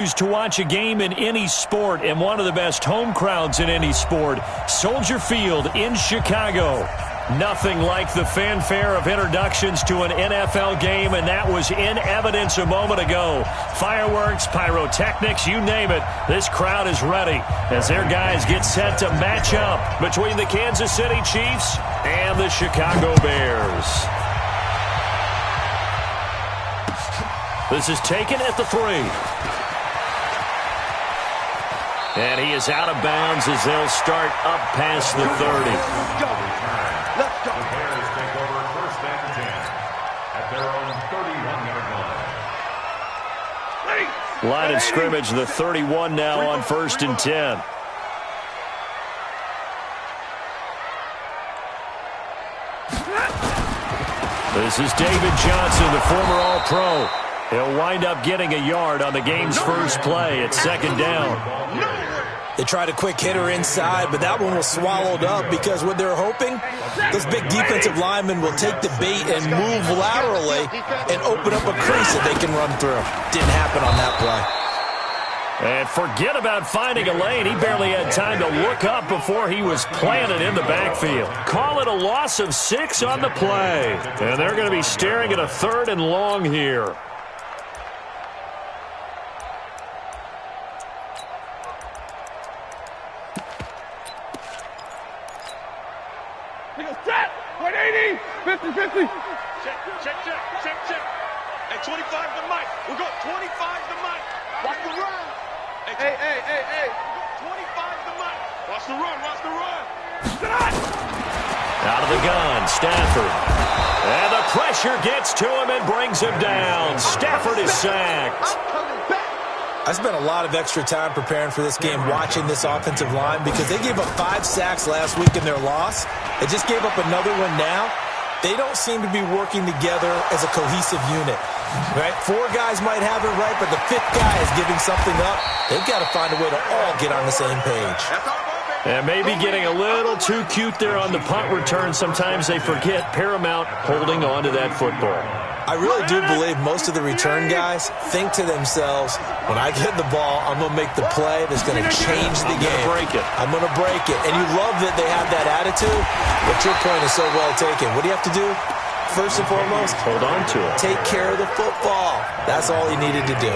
To watch a game in any sport and one of the best home crowds in any sport, Soldier Field in Chicago. Nothing like the fanfare of introductions to an NFL game, and that was in evidence a moment ago. Fireworks, pyrotechnics, you name it. This crowd is ready as their guys get set to match up between the Kansas City Chiefs and the Chicago Bears. This is taken at the 3. And he is out of bounds as they'll start up past the 30. Let's go. The Bears take over first and 10 at their own 31-yard line. Line of scrimmage, the 31 now on first and 10. This is David Johnson, the former All-Pro. He'll wind up getting a yard on the game's first play at second down. They tried a quick hitter inside, but that one was swallowed up because what they're hoping, those big defensive linemen will take the bait and move laterally and open up a crease that they can run through. Didn't happen on that play. And forget about finding a lane. He barely had time to look up before he was planted in the backfield. Call it a loss of 6 on the play. And they're going to be staring at a 3rd and long here. Set! 180! 50-50! Check. Hey, 25 to Mike. We'll go 25 to Mike. Watch the run. Hey. 25 to Mike. Watch the run. Out of the gun, Stafford. And the pressure gets to him and brings him down. Stafford is sacked. I spent a lot of extra time preparing for this game watching this offensive line because they gave up 5 sacks last week in their loss. They just gave up another one now. They don't seem to be working together as a cohesive unit. Right? 4 guys might have it right, but the 5th guy is giving something up. They've got to find a way to all get on the same page. And maybe getting a little too cute there on the punt return. Sometimes they forget paramount holding on to that football. I really do believe most of the return guys think to themselves, when I get the ball, I'm going to make the play that's going to change the game. I'm going to break it. And you love that they have that attitude, but your point is so well taken. What do you have to do? First and foremost, hold on to it. Take care of the football. That's all he needed to do.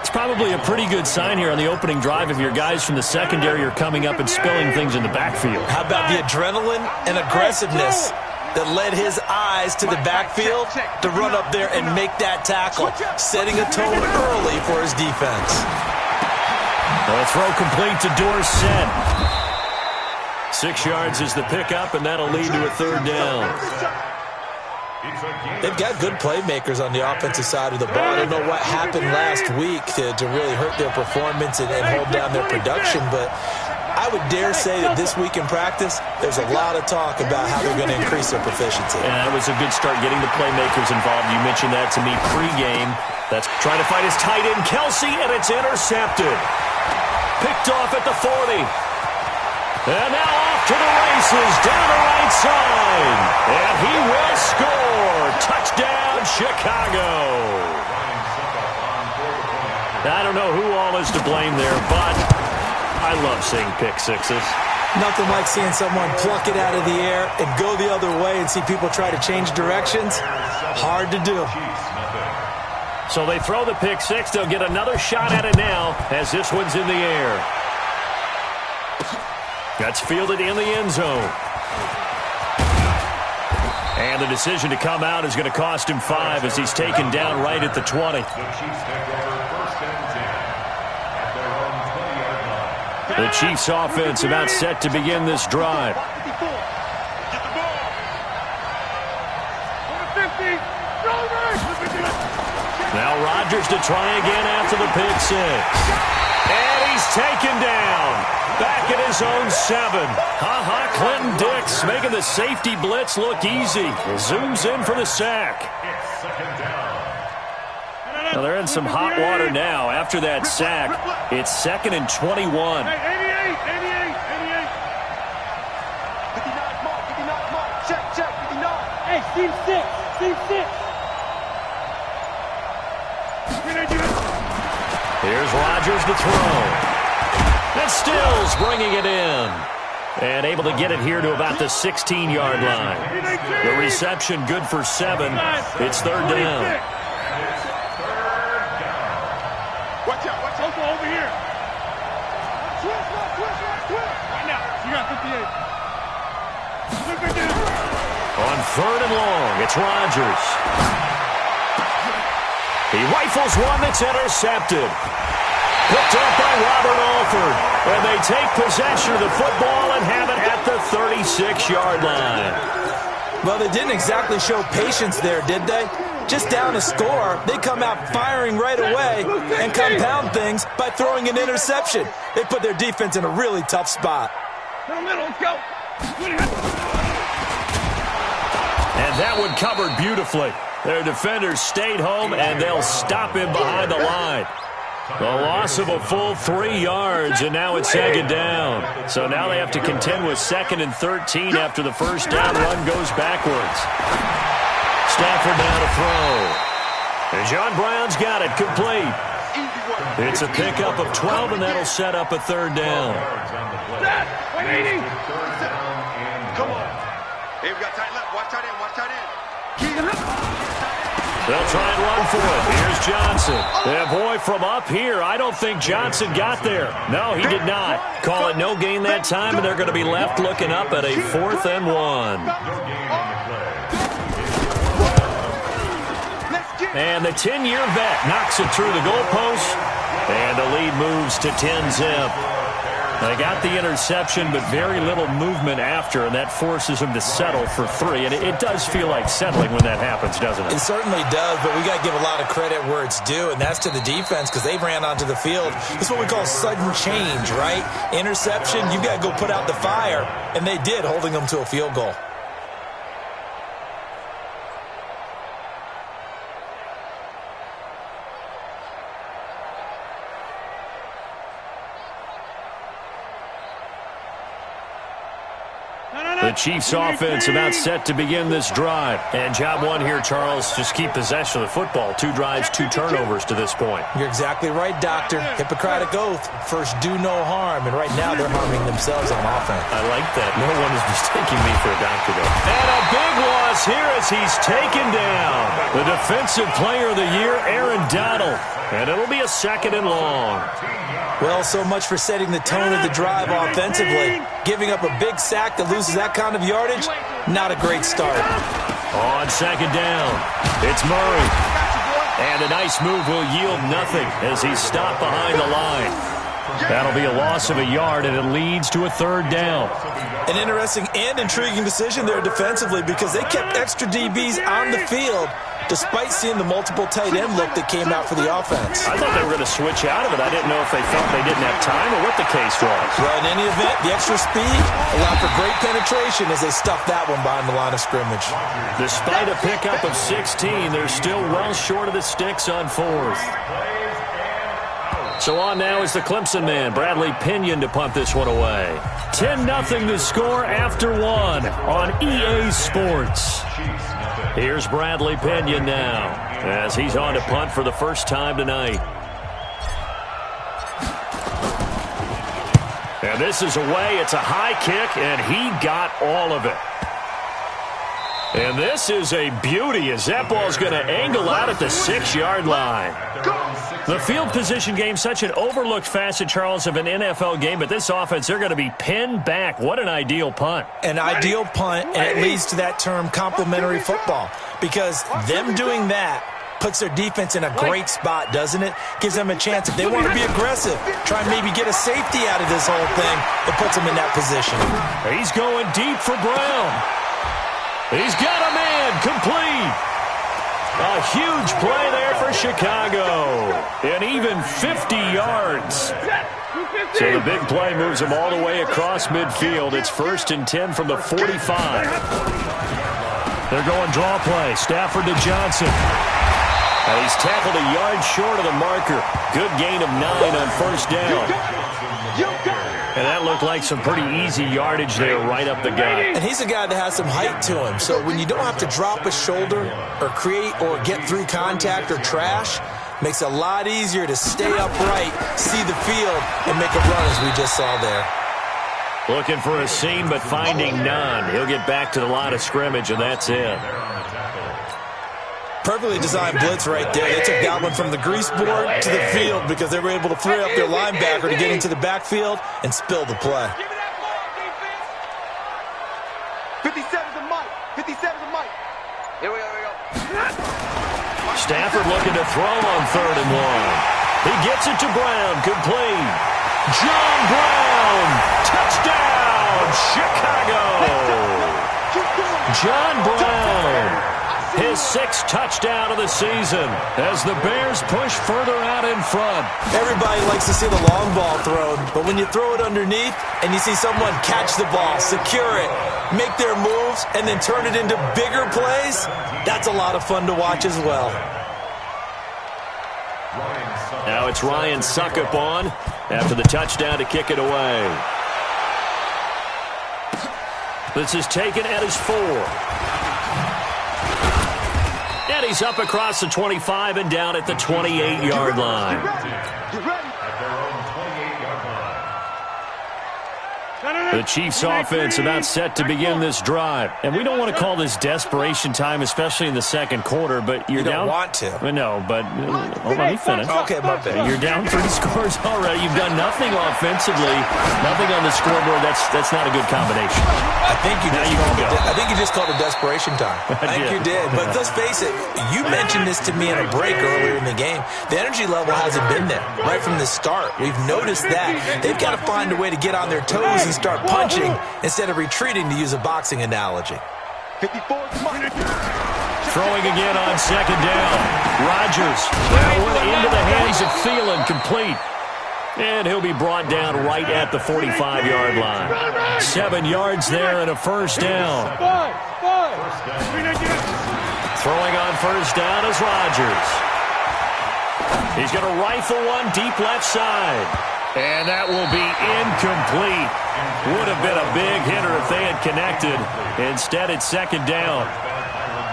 It's probably a pretty good sign here on the opening drive if your guys from the secondary are coming up and spilling things in the backfield. How about the adrenaline and aggressiveness that led his eyes to the backfield to run up there and make that tackle, setting a tone early for his defense. The throw complete to Dorsett. 6 yards is the pickup, and that'll lead to a 3rd down. They've got good playmakers on the offensive side of the ball. I don't know what happened last week to really hurt their performance and hold down their production, but I would dare say that this week in practice, there's a lot of talk about how they're going to increase their proficiency. And that was a good start getting the playmakers involved. You mentioned that to me pregame. That's trying to fight his tight end, Kelsey, and it's intercepted. Picked off at the 40. And now off to the races, down the right side. And he will score. Touchdown, Chicago. I don't know who all is to blame there, but I love seeing pick sixes. Nothing like seeing someone pluck it out of the air and go the other way and see people try to change directions. Hard to do. So they throw the pick six. They'll get another shot at it now as this one's in the air. That's fielded in the end zone. And the decision to come out is going to cost him 5 as he's taken down right at the 20. The Chiefs offense about set to begin this drive. Now Rodgers to try again after the pick six. And he's taken down. Back at his own 7. Clinton Dix making the safety blitz look easy. Zooms in for the sack. Now they're in some hot water now after that sack. It's 2nd and 21. 88. Check. 59. Hey, Steve 6. Here's Rodgers to throw. And Stills bringing it in. And able to get it here to about the 16-yard line. The reception good for 7. It's third down. Watch out. Over here. Twist. Right now. You got 58. On third and long, it's Rodgers. He rifles one that's intercepted. Picked up by Robert Alford. And they take possession of the football and have it at the 36-yard line. Well, they didn't exactly show patience there, did they? Just down a score, they come out firing right away and compound things by throwing an interception. They put their defense in a really tough spot. Middle, let's go. And that one covered beautifully. Their defenders stayed home, and they'll stop him behind the line. The loss of a full 3 yards, and now it's second down. So now they have to contend with 2nd and 13 after the first down run goes backwards. Stafford now to throw. And John Brown's got it complete. It's a pickup of 12, and that'll set up a third down. Come on. Hey, we got tight left. Watch tight end. They'll try and run for it. Here's Johnson. And boy, from up here, I don't think Johnson got there. No, he did not. Call it no gain that time, and they're going to be left looking up at a 4th and 1. And the 10-year vet knocks it through the goalpost, and the lead moves to 10-zip. They got the interception, but very little movement after, and that forces them to settle for 3. And it does feel like settling when that happens, doesn't it? It certainly does, but we got to give a lot of credit where it's due, and that's to the defense because they ran onto the field. It's what we call sudden change, right? Interception, you've got to go put out the fire, and they did, holding them to a field goal. The Chiefs offense about set to begin this drive. And job one here, Charles, just keep possession of the football. 2 drives, 2 turnovers to this point. You're exactly right, Doctor. Hippocratic oath. First, do no harm. And right now, they're harming themselves on offense. I like that. No one is mistaking me for a doctor, though. And a big loss here as he's taken down. The Defensive Player of the Year, Aaron Donald. And it'll be a 2nd and long. Well, so much for setting the tone of the drive offensively. Giving up a big sack that loses that kind of yardage, not a great start. On 2nd down, it's Murray. And a nice move will yield nothing as he's stopped behind the line. That'll be a loss of a yard, and it leads to a 3rd down. An interesting and intriguing decision there defensively because they kept extra DBs on the field despite seeing the multiple tight end look that came out for the offense. I thought they were going to switch out of it. I didn't know if they felt they didn't have time or what the case was. Well, in any event, the extra speed allowed for great penetration as they stuffed that one behind the line of scrimmage. Despite a pickup of 16, they're still well short of the sticks on 4th. So on now is the Clemson man, Bradley Pinion, to punt this one away. 10-0 the score after 1 on EA Sports. Here's Bradley Pinion now as he's on to punt for the first time tonight. And this is away. It's a high kick, and he got all of it. And this is a beauty as that ball's going to angle out at the 6-yard line. The field position game, such an overlooked facet, Charles, of an NFL game, but this offense, they're going to be pinned back. What an ideal punt. An ideal punt, and it leads to that term complementary football, because them doing that puts their defense in a great spot, doesn't it? Gives them a chance, if they want to be aggressive, try and maybe get a safety out of this whole thing, it puts them in that position. He's going deep for Brown. He's got a man complete. A huge play there for Chicago. And even 50 yards. So the big play moves them all the way across midfield. It's 1st and 10 from the 45. They're going draw play. Stafford to Johnson. And he's tackled a yard short of the marker. Good gain of 9 on 1st down. And that looked like some pretty easy yardage there right up the gut. And he's a guy that has some height to him. So when you don't have to drop a shoulder or create or get through contact or trash, Makes it a lot easier to stay upright, see the field, and make a run as we just saw there. Looking for a seam, but finding none. He'll get back to the line of scrimmage, and that's it. Perfectly designed blitz right there. They took that one from the grease board to the field because they were able to free up their linebacker to get into the backfield and spill the play. 57's a Mike. 57's a Mike. Here we go. Stafford looking to throw on 3rd and 1. He gets it to Brown. Complete. John Brown. Touchdown, Chicago. John Brown. His 6th touchdown of the season as the Bears push further out in front. Everybody likes to see the long ball thrown, but when you throw it underneath and you see someone catch the ball, secure it, make their moves, and then turn it into bigger plays, that's a lot of fun to watch as well. Now it's Ryan Suckup on after the touchdown to kick it away. This is taken at his 4. And he's up across the 25 and down at the 28-yard line. The Chiefs offense about set to begin this drive. And we don't want to call this desperation time, especially in the second quarter, but you're down. You don't want to. No, but hold on, let me finish. Okay, my bad. You're down 3 scores already. You've done nothing offensively, nothing on the scoreboard. That's not a good combination. I think you just called it desperation time. I think you did. But let's face it, you mentioned this to me in a break earlier in the game. The energy level hasn't been there right from the start. We've noticed that. They've got to find a way to get on their toes and start punching instead of retreating, to use a boxing analogy. 54. Throwing again on 2nd down. Rodgers into the hands of Thielen, complete. And he'll be brought down right at the 45-yard line. 7 yards there and a first down. Throwing on first down is Rodgers. He's going to rifle one deep left side. And that will be incomplete. Would have been a big hitter if they had connected. Instead, it's 2nd down.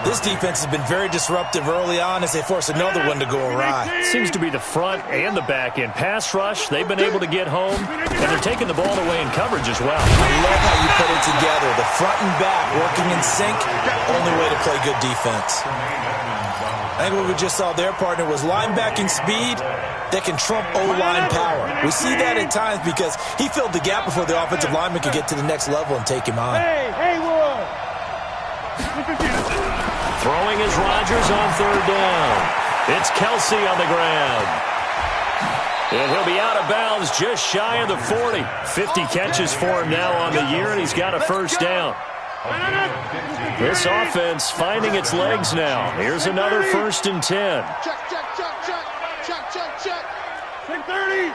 This defense has been very disruptive early on as they force another one to go awry. Seems to be the front and the back end. Pass rush, they've been able to get home, and they're taking the ball away in coverage as well. I love how you put it together. The front and back working in sync, only way to play good defense. I think what we just saw their partner was linebacking speed that can trump O-line power. We see that at times because he filled the gap before the offensive lineman could get to the next level and take him on. Throwing is Rodgers on 3rd down. It's Kelsey on the ground. And he'll be out of bounds just shy of the 40. 50 catches for him now on the year, and he's got a first down. This offense finding its legs now. Here's another 1st and 10. Check. 30.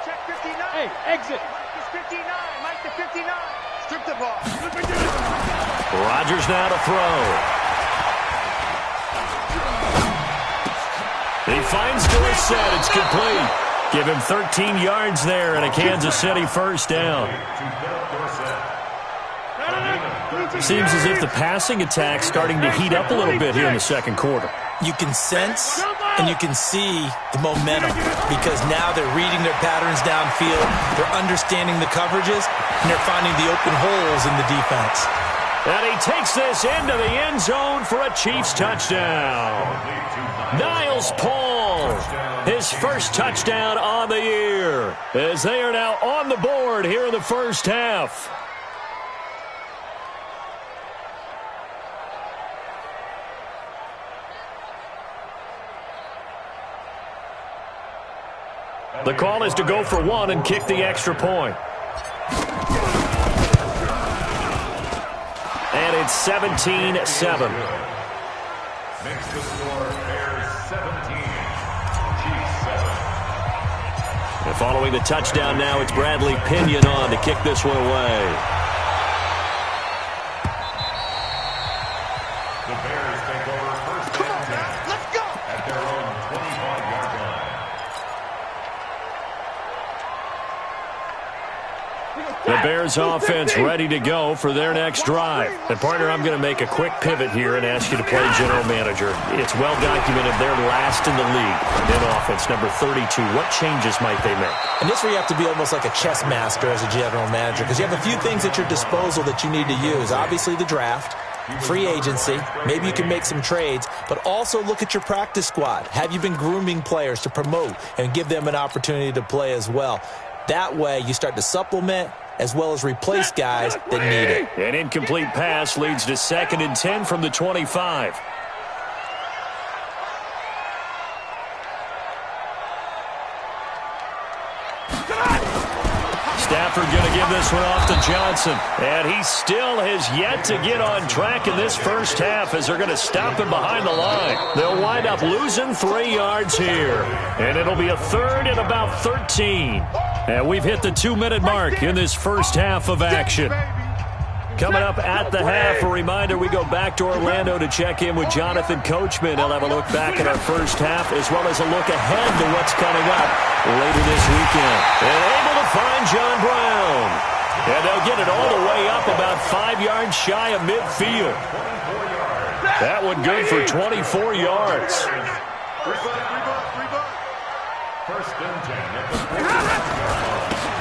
Check 59. Hey, exit. It's 59. Mike to 59. Strip the ball. Rodgers now to throw. He finds Dorsett. It's complete. Give him 13 yards there and a Kansas City first down. Seems as if the passing attack's starting to heat up a little bit here in the second quarter. You can sense and you can see the momentum because now they're reading their patterns downfield, they're understanding the coverages, and they're finding the open holes in the defense. And he takes this into the end zone for a Chiefs touchdown. Niles Paul, his first touchdown on the year, as they are now on the board here in the first half. The call is to go for one and kick the extra point. And it's 17-7. Makes the score Bears 17, Chiefs 7. And following the touchdown now, it's Bradley Pinion on to kick this one away. The Bears take over first and 10. Let's go. At their own 25-yard line. The Bears offense ready to go for their next drive. And, partner, I'm going to make a quick pivot here and ask you to play general manager. It's well documented they're last in the league in offense, number 32. What changes might they make? And this is where you have to be almost like a chess master as a general manager, because you have a few things at your disposal that you need to use. Obviously, the draft, free agency, maybe you can make some trades, but also look at your practice squad. Have you been grooming players to promote and give them an opportunity to play as well? That way, you start to supplement as well as replace guys that need it. An incomplete pass leads to 2nd and 10 from the 25. Stafford going to give this one off to Johnson. And he still has yet to get on track in this first half as they're going to stop him behind the line. They'll wind up losing 3 yards here. And it'll be a 3rd and about 13. And we've hit the 2-minute mark in this first half of action. Coming up at the half, a reminder, we go back to Orlando to check in with Jonathan Coachman. He'll have a look back at our first half as well as a look ahead to what's coming up later this weekend. And able to find John Brown. And they'll get it all the way up about 5 yards shy of midfield. That one good for 24 yards. First and 10.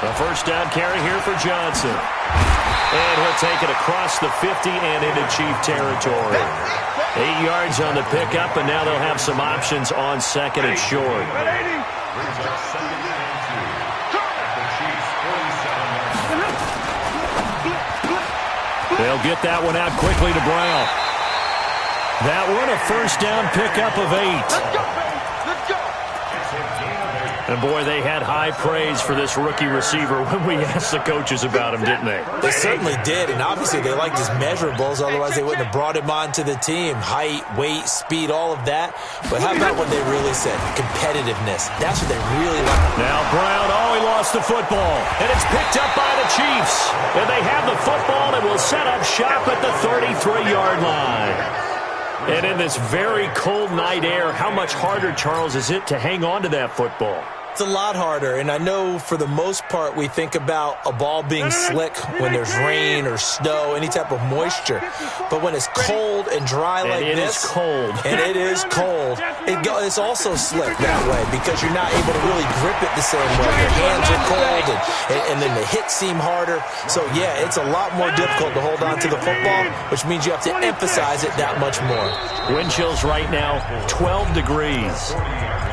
A first down carry here for Johnson. And he'll take it across the 50 and into Chief territory. 8 yards on the pickup, and now they'll have some options on 2nd and short. They'll get that one out quickly to Brown. That one a first down pickup of 8. And, boy, they had high praise for this rookie receiver when we asked the coaches about him, didn't they? They certainly did, and obviously they liked his measurables. Otherwise, they wouldn't have brought him onto the team. Height, weight, speed, all of that. But how about what they really said? Competitiveness. That's what they really like. Now Brown, he lost the football. And it's picked up by the Chiefs. And they have the football and will set up shop at the 33-yard line. And in this very cold night air, how much harder, Charles, is it to hang on to that football? It's a lot harder, and I know for the most part we think about a ball being slick when there's rain or snow, any type of moisture. But when it's cold and dry like this, and it is cold, it's also slick that way because you're not able to really grip it the same way. Your hands are cold, and then the hits seem harder. So, yeah, it's a lot more difficult to hold on to the football, which means you have to emphasize it that much more. Wind chills right now, 12 degrees.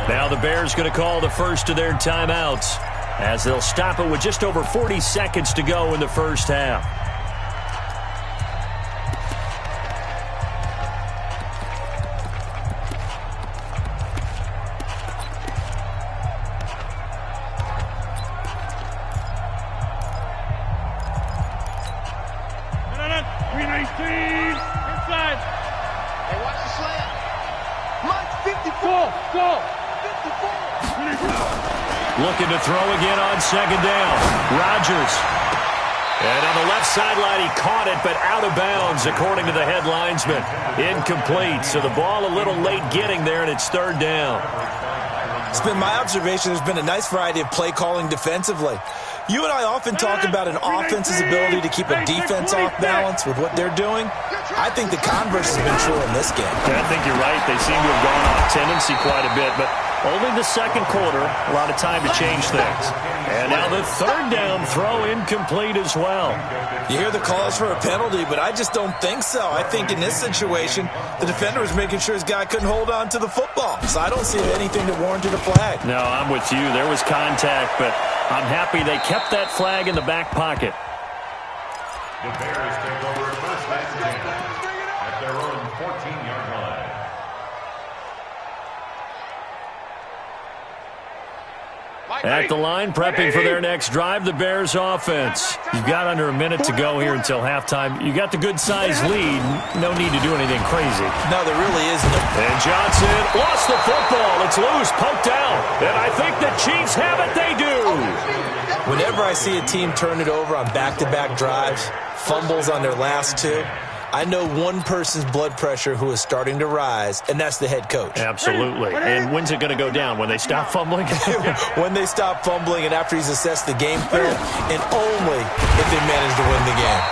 Now the Bears going to call the first of their timeouts as they'll stop it with just over 40 seconds to go in the first half. Inside. Hey, watch the slam. Mike, 54. Go. Looking to throw again on 2nd down. Rodgers. And on the left sideline, he caught it, but out of bounds, according to the head linesman. Incomplete. So the ball a little late getting there, and it's 3rd down. It's been my observation there's been a nice variety of play calling defensively. You and I often talk about an offense's ability to keep a defense off balance with what they're doing. I think the converse has been true in this game. I think you're right. They seem to have gone off tendency quite a bit, but only the 2nd quarter, a lot of time to change things. And now the 3rd down throw incomplete as well. You hear the calls for a penalty, but I just don't think so. I think in this situation, the defender was making sure his guy couldn't hold on to the football. So I don't see anything that warranted a flag. No, I'm with you. There was contact, but I'm happy they kept that flag in the back pocket. The Bears take over first and 10 at their own 14-yard line. At the line, prepping for their next drive, the Bears offense. You've got under a minute to go here until halftime. You got the good-sized lead. No need to do anything crazy. No, there really isn't. And Johnson lost the football. It's loose, poked out. And I think the Chiefs have it. They do. Whenever I see a team turn it over on back-to-back drives, fumbles on their last two, I know one person's blood pressure who is starting to rise, and that's the head coach. Absolutely. And when's it going to go down? When they stop fumbling? When they stop fumbling and after he's assessed the game film, and only if they manage to win the game.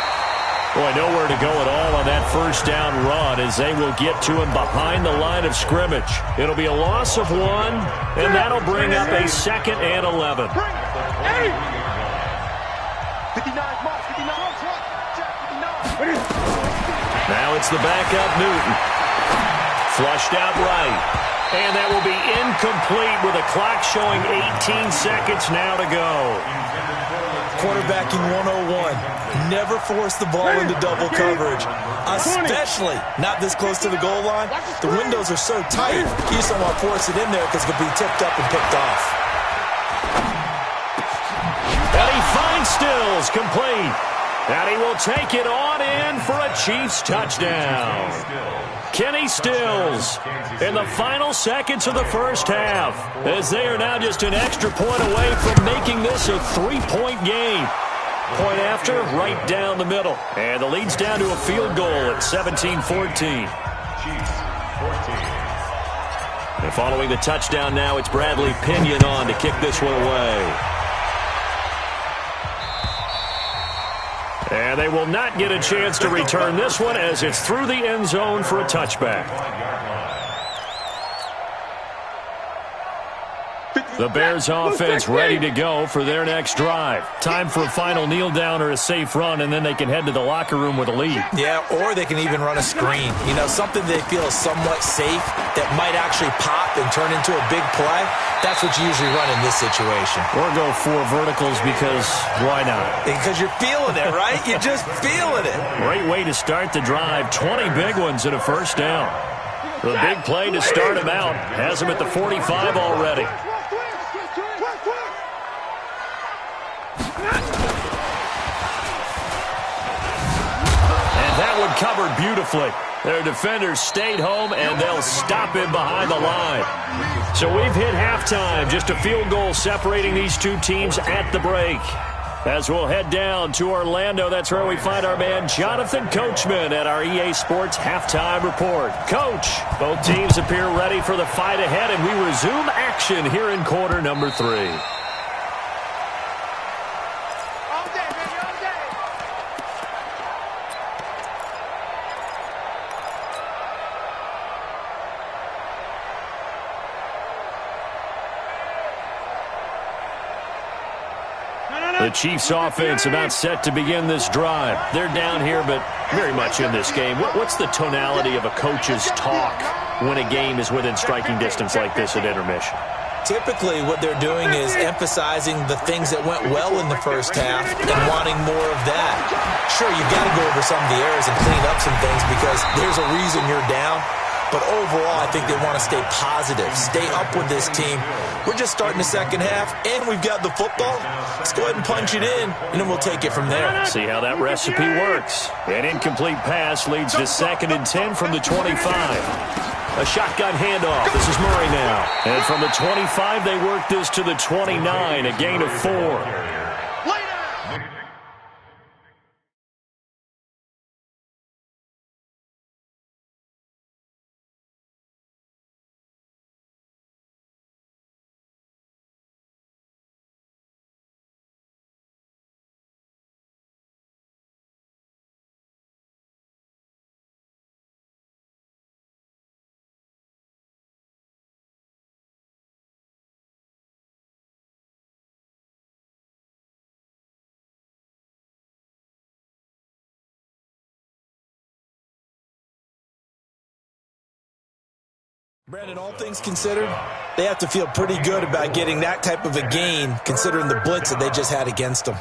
Boy, nowhere to go at all on that first down run as they will get to him behind the line of scrimmage. It'll be a loss of 1, and that'll bring up a 2nd and 11. 59. Now it's the backup Newton. Flushed out right. And that will be incomplete with a clock showing 18 seconds now to go. Quarterbacking 101. Never force the ball into double coverage, especially not this close to the goal line. The windows are so tight, you just don't want to force it in there because it could be tipped up and picked off. And he finds Stills complete. And he will take it on in for a Chiefs touchdown. Kenny Stills in the final seconds of the first half, as they are now just an extra point away from making this a 3-point game. Point after, right down the middle. And the lead's down to a field goal at 17-14. And following the touchdown now, it's Bradley Pinion on to kick this one away. And they will not get a chance to return this one as it's through the end zone for a touchback. The Bears offense ready to go for their next drive. Time for a final kneel down or a safe run, and then they can head to the locker room with a lead. Yeah, or they can even run a screen. You know, something they feel is somewhat safe that might actually pop and turn into a big play. That's what you usually run in this situation. Or go 4 verticals because why not? Because you're feeling it, right? You're just feeling it. Great way to start the drive. 20 big ones and a first down. The big play to start him out has him at the 45 already. That one covered beautifully. Their defenders stayed home, and they'll stop him behind the line. So we've hit halftime. Just a field goal separating these two teams at the break. As we'll head down to Orlando, that's where we find our man Jonathan Coachman at our EA Sports Halftime Report. Coach, both teams appear ready for the fight ahead, and we resume action here in quarter number 3. The Chiefs offense about set to begin this drive. They're down here, but very much in this game. What's the tonality of a coach's talk when a game is within striking distance like this at intermission? Typically, what they're doing is emphasizing the things that went well in the first half and wanting more of that. Sure, you've got to go over some of the errors and clean up some things because there's a reason you're down. But overall, I think they want to stay positive, stay up with this team. We're just starting the second half, and we've got the football. Let's go ahead and punch it in, and then we'll take it from there. See how that recipe works. An incomplete pass leads to 2nd and 10 from the 25. A shotgun handoff. This is Murray now. And from the 25, they work this to the 29, a gain of 4. Brandon, all things considered, they have to feel pretty good about getting that type of a gain considering the blitz that they just had against them.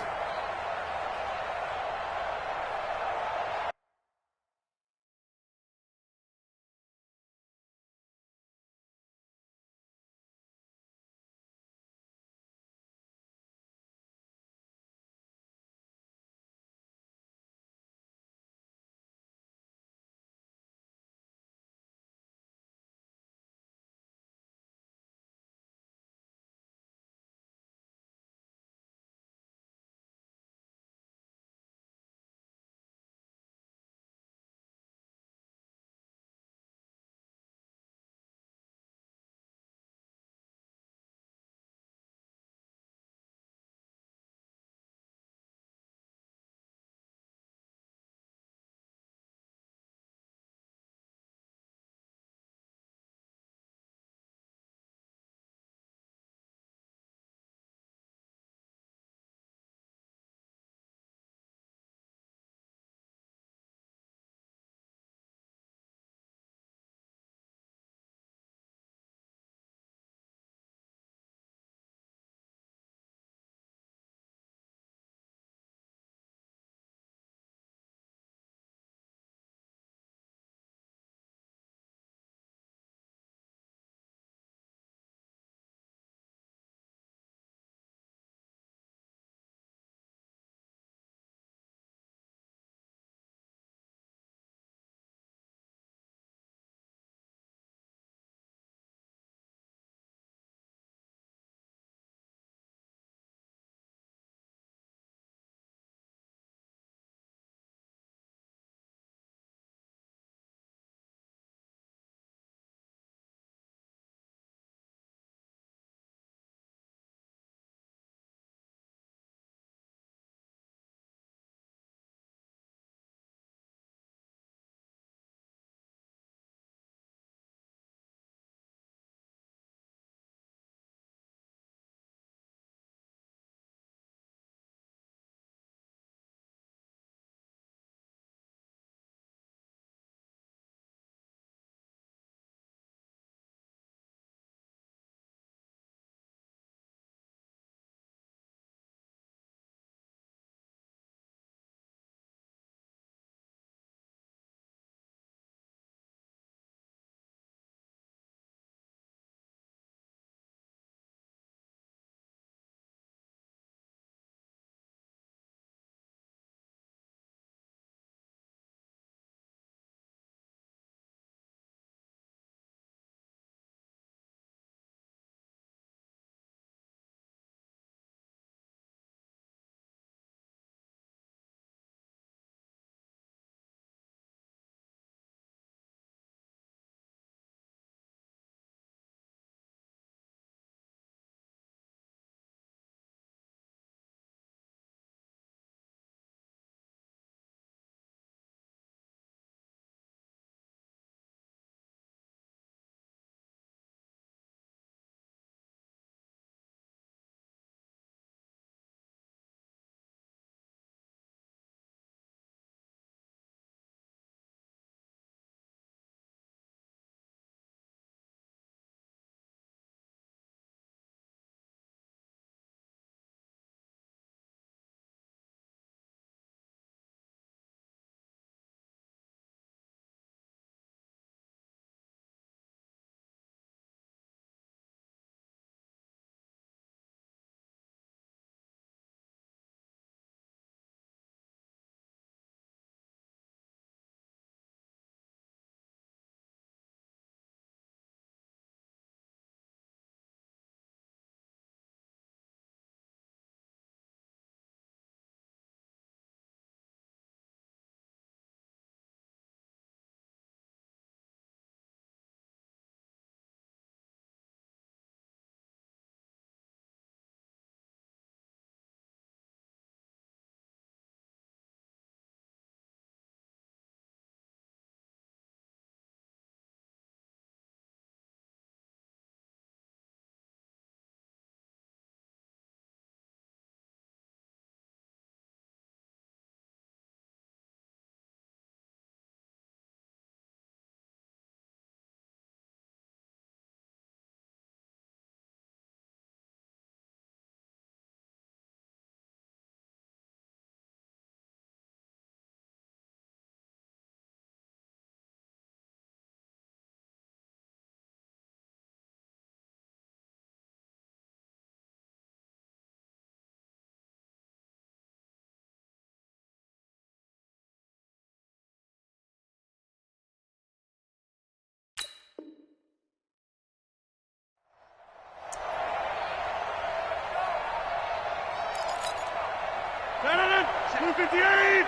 258.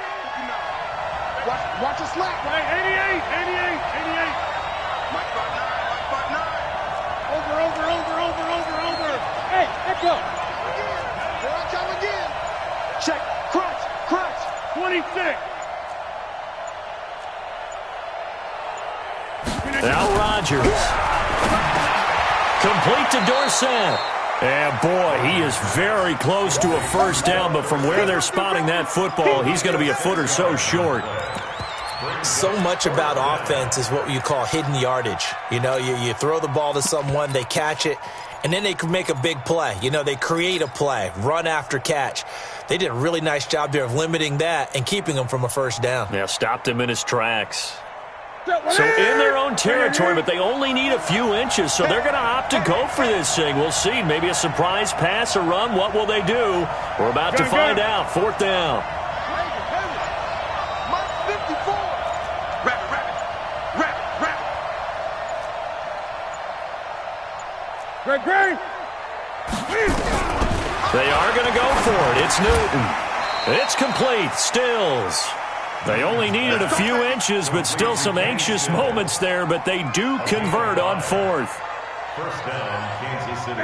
Watch the slap. Right, 88. Mike 5'9". Over. Hey, let go. Watch out again. Check. Crunch. 26. Now Rodgers. Complete to Dorsett. And boy, he is very close to a first down, but from where they're spotting that football, he's going to be a foot or so short. So much about offense is what you call hidden yardage. You know, you throw the ball to someone, they catch it, and then they can make a big play. You know, they create a play, run after catch. They did a really nice job there of limiting that and keeping him from a first down. Yeah, stopped him in his tracks. So in their own territory, but they only need a few inches, so they're going to opt to go for this thing. We'll see. Maybe a surprise pass or run. What will they do? We're about to find out. Fourth down. Great. They are going to go for it. It's Newton. It's complete. Stills. They only needed a few inches, but still some anxious moments there, but they do convert on fourth. First down, Kansas City.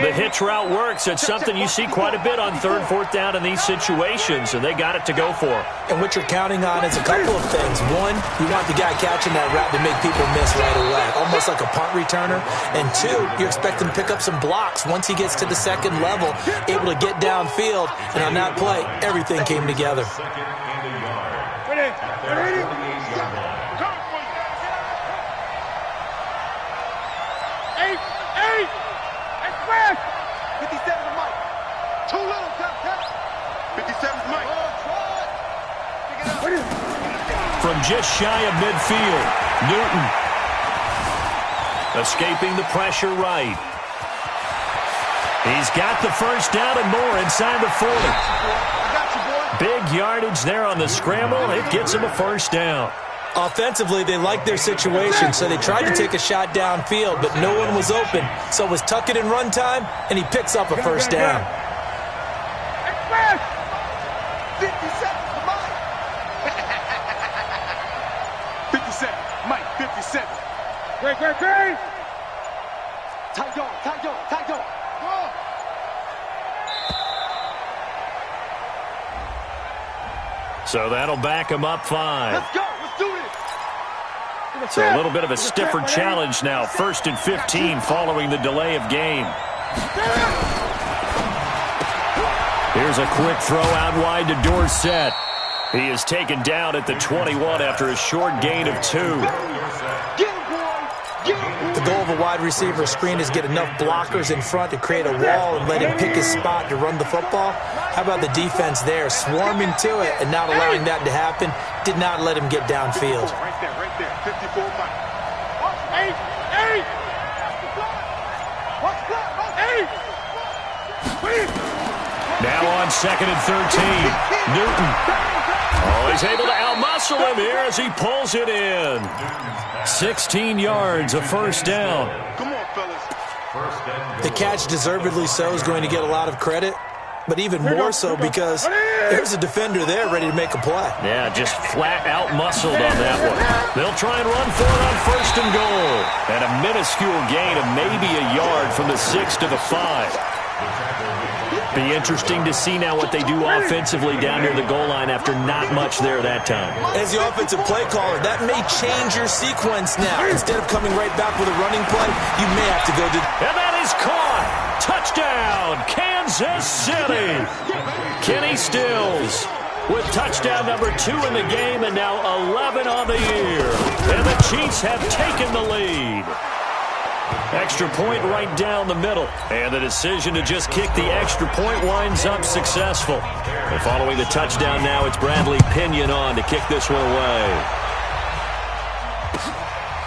The hitch route works. It's something you see quite a bit on third, fourth down in these situations, and they got it to go for. And what you're counting on is a couple of things. One, you want the guy catching that route to make people miss right away, almost like a punt returner. And two, you expect him to pick up some blocks once he gets to the second level, able to get downfield. And on that play, everything came together. Second and a yard. At their 28-yard line. Eight. Express. 57 to Mike. Too little. Tap. 57 to Mike. From just shy of midfield, Newton escaping the pressure right. He's got the first down and more inside the 40. Big yardage there on the scramble. It gets him a first down. Offensively, they liked their situation, so they tried to take a shot downfield, but no one was open. So it was tuck it in run time, and he picks up a first down. Express. 57 to Mike. 57. Mike, 57. Great. Tight dog. So that'll back him up 5. Let's go. Let's do this. So a little bit of a stiffer challenge now. 1st and 15 following the delay of game. Here's a quick throw out wide to Dorsett. He is taken down at the 21 after a short gain of 2. The goal of a wide receiver screen is get enough blockers in front to create a wall and let him pick his spot to run the football. How about the defense there, swarming to it and not allowing that to happen? Did not let him get downfield. Right there. 54 Mike. Eight. Now on 2nd and 13, Newton. Oh, he's able to outmuscle him here as he pulls it in. 16 yards, a first down. Come on, fellas. The catch, deservedly so, is going to get a lot of credit, but even more so because there's a defender there ready to make a play. Yeah, just flat out muscled on that one. They'll try and run for it on 1st and goal. And a minuscule gain of maybe a yard from the 6 to the 5. Be interesting to see now what they do offensively down near the goal line after not much there that time. As the offensive play caller, that may change your sequence now. Instead of coming right back with a running play, you may have to go to... And that is caught. Touchdown, Kansas City. Kenny Stills with touchdown number 2 in the game and now 11 on the year. And the Chiefs have taken the lead. Extra point right down the middle. And the decision to just kick the extra point winds up successful. And following the touchdown now, it's Bradley Pinion on to kick this one away.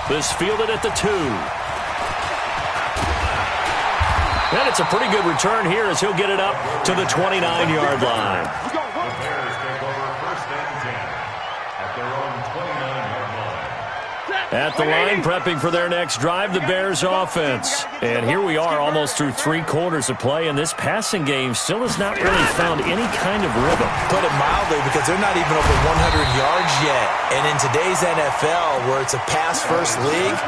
This fielded at the 2. And it's a pretty good return here as he'll get it up to the 29-yard line. The Bears take over 1st and 10 at their own 29-yard line. At the line, prepping for their next drive, the Bears offense. And here we are almost through 3 quarters of play, and this passing game still has not really found any kind of rhythm. Put it mildly, because they're not even over 100 yards yet. And in today's NFL, where it's a pass-first league,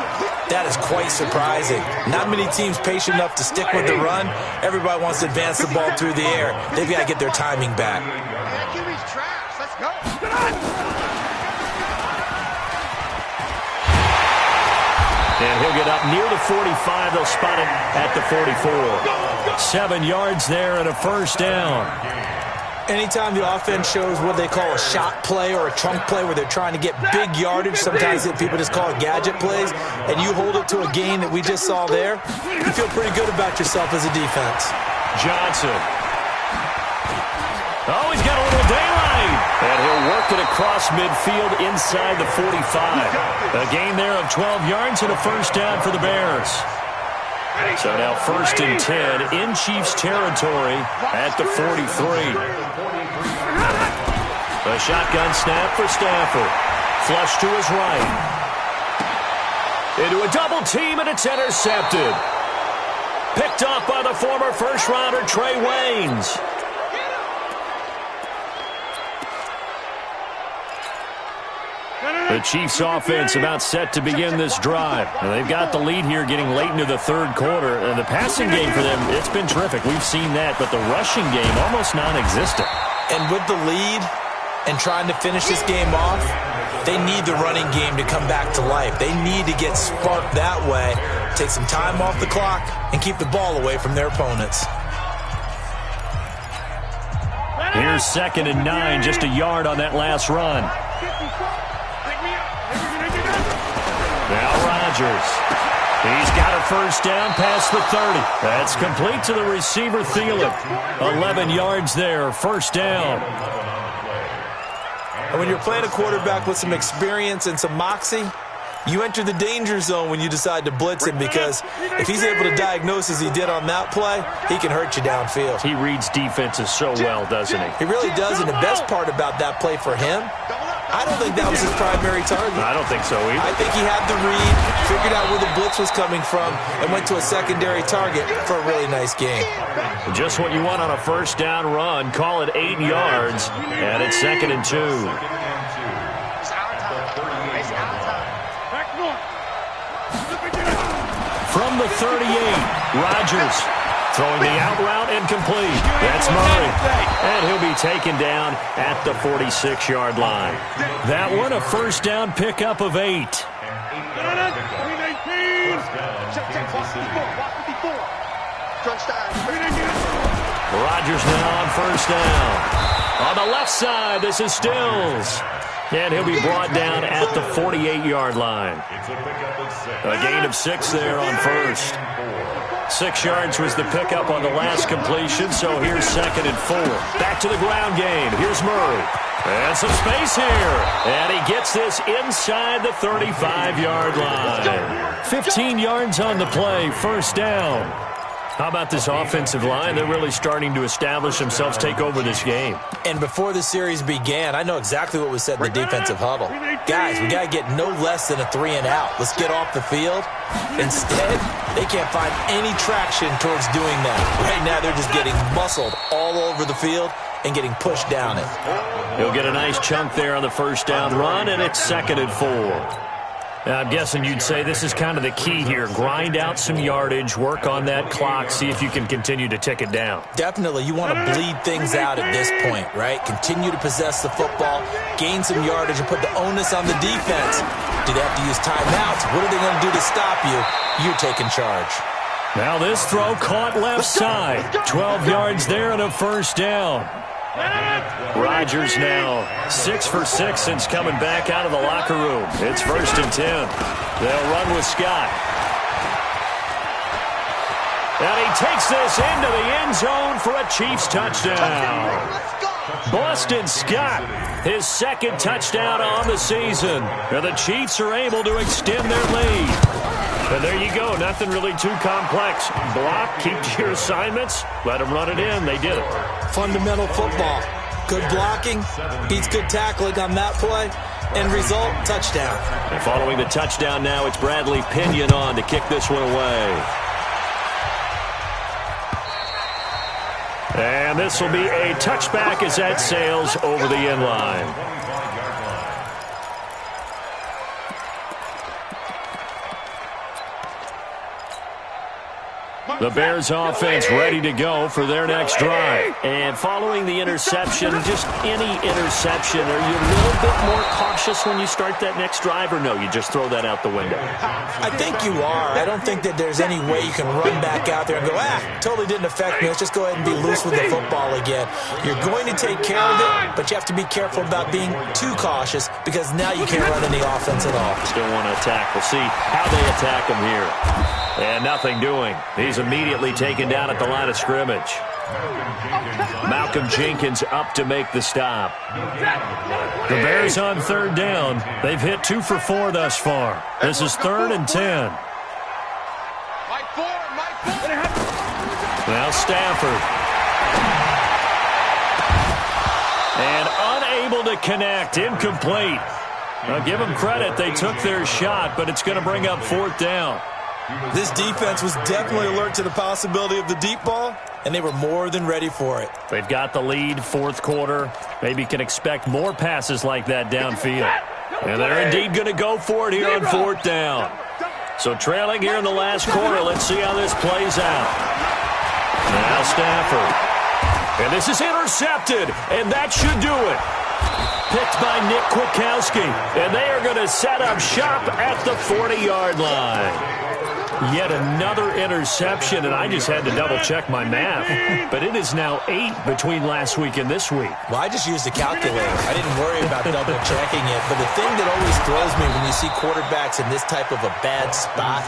that is quite surprising. Not many teams patient enough to stick with the run. Everybody wants to advance the ball through the air. They've got to get their timing back. Let's go. And he'll get up near the 45. They'll spot it at the 44. 7 yards there and a first down. Anytime the offense shows what they call a shot play or a trunk play where they're trying to get big yardage, sometimes people just call it gadget plays, and you hold it to a gain that we just saw there, you feel pretty good about yourself as a defense. Johnson. Oh, he's got a little daylight. And he'll work it across midfield inside the 45. A gain there of 12 yards and a first down for the Bears. So now 1st and 10 in Chiefs territory at the 43. A shotgun snap for Stafford. Flush to his right. Into a double team, and it's intercepted. Picked off by the former first-rounder Trey Waynes. The Chiefs offense about set to begin this drive. And they've got the lead here getting late into the 3rd quarter. And the passing game for them, it's been terrific. We've seen that, but the rushing game almost non-existent. And with the lead and trying to finish this game off, they need the running game to come back to life. They need to get sparked that way, take some time off the clock, and keep the ball away from their opponents. Here's 2nd and 9, just a yard on that last run. Now Rodgers. He's got a first down past the 30. That's complete to the receiver, Thielen. 11 yards there, first down. And when you're playing a quarterback with some experience and some moxie, you enter the danger zone when you decide to blitz him, because if he's able to diagnose as he did on that play, he can hurt you downfield. He reads defenses so well, doesn't he? He really does, and the best part about that play for him, I don't think that was his primary target. I don't think so either. I think he had the read, figured out where the blitz was coming from, and went to a secondary target for a really nice game. Just what you want on a first down run. Call it 8 yards, and it's 2nd and 2. From the 38, Rodgers throwing the out route incomplete. That's Murray. And he'll be taken down at the 46-yard line. That one a first down pickup of 8. Rodgers now on first down. On the left side, this is Stills. And he'll be brought down at the 48-yard line. A gain of 6 there on first. 6 yards was the pickup on the last completion, so here's 2nd and 4. Back to the ground game. Here's Murray. And some space here. And he gets this inside the 35-yard line. 15 yards on the play, first down. How about this offensive line? They're really starting to establish themselves, take over this game. And before the series began, I know exactly what was said in the defensive huddle. Guys, we got to get no less than a 3 and out. Let's get off the field. Instead, they can't find any traction towards doing that. Right now, they're just getting muscled all over the field and getting pushed down it. He'll get a nice chunk there on the first down run, and it's 2nd and 4. I'm guessing you'd say this is kind of the key here. Grind out some yardage, work on that clock, see if you can continue to tick it down. Definitely. You want to bleed things out at this point, right? Continue to possess the football, gain some yardage, and put the onus on the defense. Do they have to use timeouts? What are they going to do to stop you? You're taking charge. Now this throw caught left side. 12 yards there and a first down. Rodgers now 6 for 6 since coming back out of the locker room. It's 1st and 10. They'll run with Scott. And he takes this into the end zone for a Chiefs touchdown. Boston Scott, his 2nd touchdown on the season. And the Chiefs are able to extend their lead. And there you go. Nothing really too complex. Block, keep to your assignments, let them run it in. They did it. Fundamental football. Good blocking beats good tackling on that play. End result, touchdown. And following the touchdown now, it's Bradley Pinion on to kick this one away. And this will be a touchback as that sails over the end line. The Bears offense ready to go for their next drive. And following the interception, just any interception, are you a little bit more cautious when you start that next drive, or no, you just throw that out the window? I think you are. I don't think that there's any way you can run back out there and go, totally didn't affect me. Let's just go ahead and be loose with the football again. You're going to take care of it, but you have to be careful about being too cautious because now you can't run any offense at all. Still want to attack. We'll see how they attack him here. And nothing doing. He's immediately taken down at the line of scrimmage. Malcolm Jenkins up to make the stop. The Bears on third down. They've hit 2 for 4 thus far. This is 3rd and 10. Now Stafford. And unable to connect. Incomplete. I'll give them credit. They took their shot, but it's going to bring up 4th down. This defense was definitely alert to the possibility of the deep ball, and they were more than ready for it. They've got the lead, 4th quarter. Maybe can expect more passes like that downfield. And they're indeed going to go for it here on 4th down. So trailing here in the last quarter, let's see how this plays out. Now Stafford. And this is intercepted, and that should do it. Picked by Nick Kwiatkowski, and they are going to set up shop at the 40-yard line. Yet another interception, and I just had to double-check my math. But it is now 8 between last week and this week. Well, I just used a calculator. I didn't worry about double-checking it. But the thing that always throws me when you see quarterbacks in this type of a bad spot,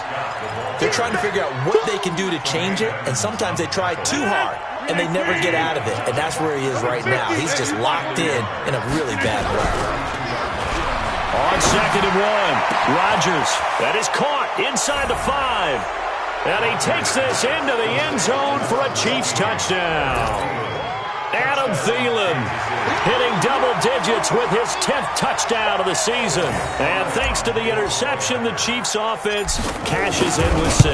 they're trying to figure out what they can do to change it, and sometimes they try too hard, and they never get out of it. And that's where he is right now. He's just locked in a really bad way. On 2nd and 1, Rodgers. That is caught inside the 5. And he takes this into the end zone for a Chiefs touchdown. Adam Thielen hitting double digits with his 10th touchdown of the season. And thanks to the interception, the Chiefs offense cashes in with 6.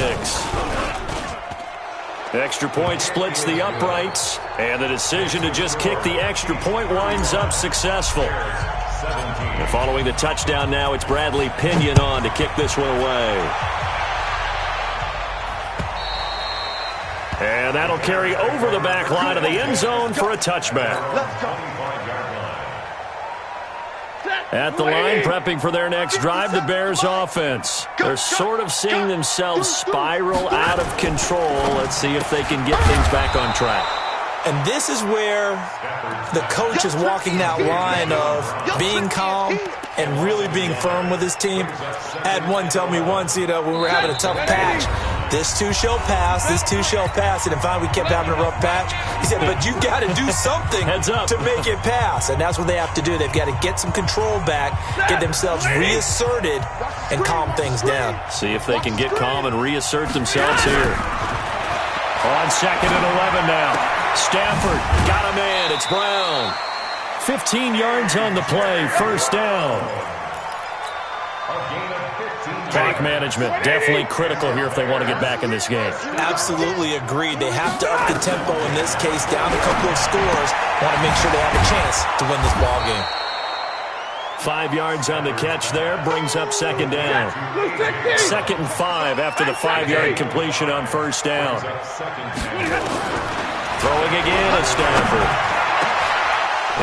Extra point splits the uprights, and the decision to just kick the extra point winds up successful. And following the touchdown now, it's Bradley Pinion on to kick this one away. And that'll carry over the back line of the end zone for a touchback. At the line, prepping for their next drive, the Bears offense. They're sort of seeing themselves spiral out of control. Let's see if they can get things back on track. And this is where the coach is walking that line of being calm and really being firm with his team. I had one tell me once, when we were having a tough patch, this too shall pass, this too shall pass. And finally we kept having a rough patch. He said, but you got to do something to make it pass. And that's what they have to do. They've got to get some control back, get themselves reasserted, and calm things down. See if they can get calm and reassert themselves here. On 2nd and 11 now. Stafford got him in. It's Brown. 15 yards on the play. 1st down. Clock management definitely critical here if they want to get back in this game. Absolutely agreed. They have to up the tempo in this case, down a couple of scores. Want to make sure they have a chance to win this ball game. 5 yards on the catch there, brings up 2nd down. 2nd and 5 after the 5-yard completion on 1st down. Throwing again is Stafford.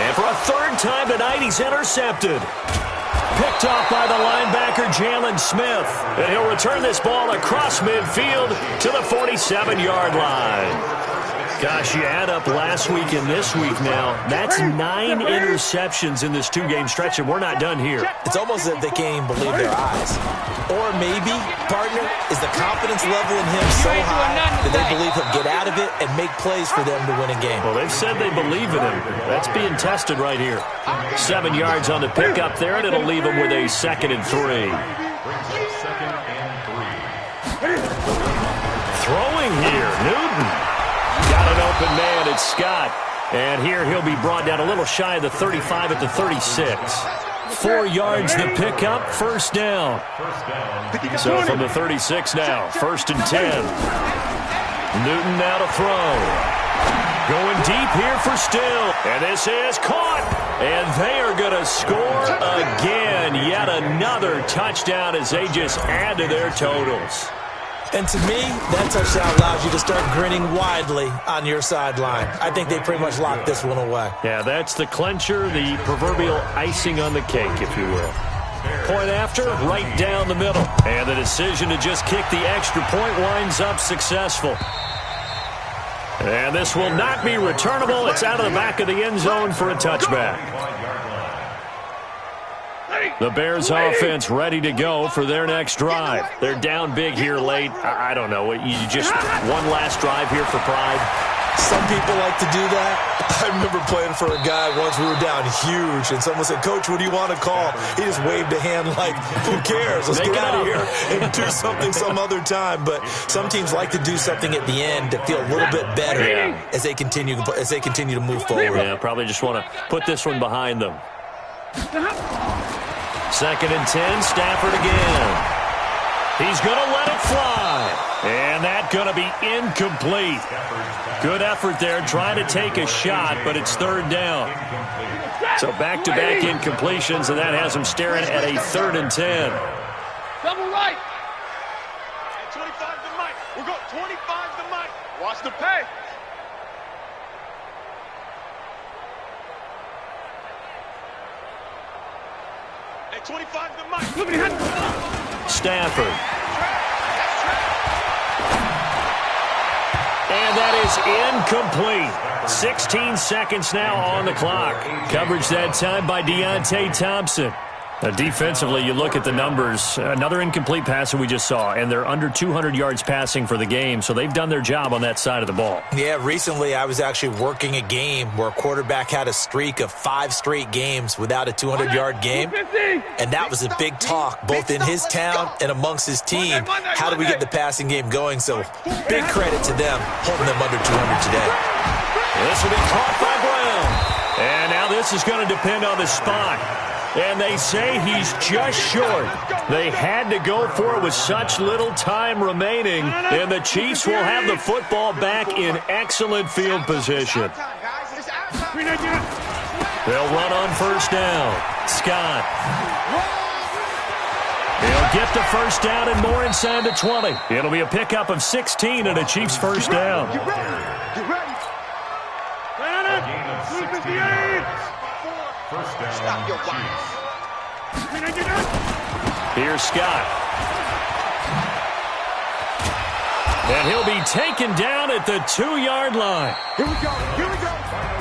And for a 3rd time tonight, he's intercepted. Picked off by the linebacker, Jalen Smith. And he'll return this ball across midfield to the 47-yard line. Gosh, you add up last week and this week now. That's 9 interceptions in this 2-game stretch, and we're not done here. It's almost as if they can't even believe their eyes. Or maybe, partner, is the confidence level in him so high that they believe he'll get out of it and make plays for them to win a game. Well, they've said they believe in him. That's being tested right here. 7 yards on the pickup there, and it'll leave them with a 2nd and 3. Throwing here, Newton. Got an open man, it's Scott. And here he'll be brought down a little shy of the 35 at the 36. 4 yards the pickup, first down. So from the 36 now, 1st and 10. Newton now to throw. Going deep here for Still. And this is caught. And they are going to score again. Yet another touchdown as they just add to their totals. And to me, that touchdown allows you to start grinning widely on your sideline. I think they pretty much locked this one away. Yeah, that's the clincher, the proverbial icing on the cake, if you will. Point after, right down the middle. And the decision to just kick the extra point winds up successful. And this will not be returnable. It's out of the back of the end zone for a touchback. The Bears offense ready to go for their next drive. They're down big here late. I don't know. You just one last drive here for pride. Some people like to do that. I remember playing for a guy once. We were down huge, and someone said, "Coach, what do you want to call?" He just waved a hand like, who cares? Let's get out of here and do something some other time. But some teams like to do something at the end to feel a little bit better as they continue to move forward. Yeah, probably just want to put this one behind them. 2nd and 10, Stafford again. He's going to let it fly. And that's going to be incomplete. Good effort there, trying to take a shot, but it's 3rd down. So back-to-back incompletions, and that has him staring at a 3rd and 10. Double right. 25 to Mike. We'll go 25 to Mike. Watch the pay. Hey, 25 to Mike. Stafford. And that is incomplete. 16 seconds now on the clock. Coverage that time by Deontay Thompson. Defensively, you look at the numbers. Another incomplete pass that we just saw, and they're under 200 yards passing for the game, so they've done their job on that side of the ball. Yeah, recently I was actually working a game where a quarterback had a streak of 5 straight games without a 200-yard game, and that was a big talk both in his town and amongst his team. How do we get the passing game going? So big credit to them holding them under 200 today. This will be caught by Brown. And now this is going to depend on the spot. And they say he's just short. They had to go for it with such little time remaining. And the Chiefs will have the football back in excellent field position. They'll run on 1st down. Scott. He'll get the 1st down and more inside the 20. It'll be a pickup of 16 and a Chiefs 1st down. Get ready. First down, Stop your Here's Scott. And he'll be taken down at the 2-yard line. Here we go.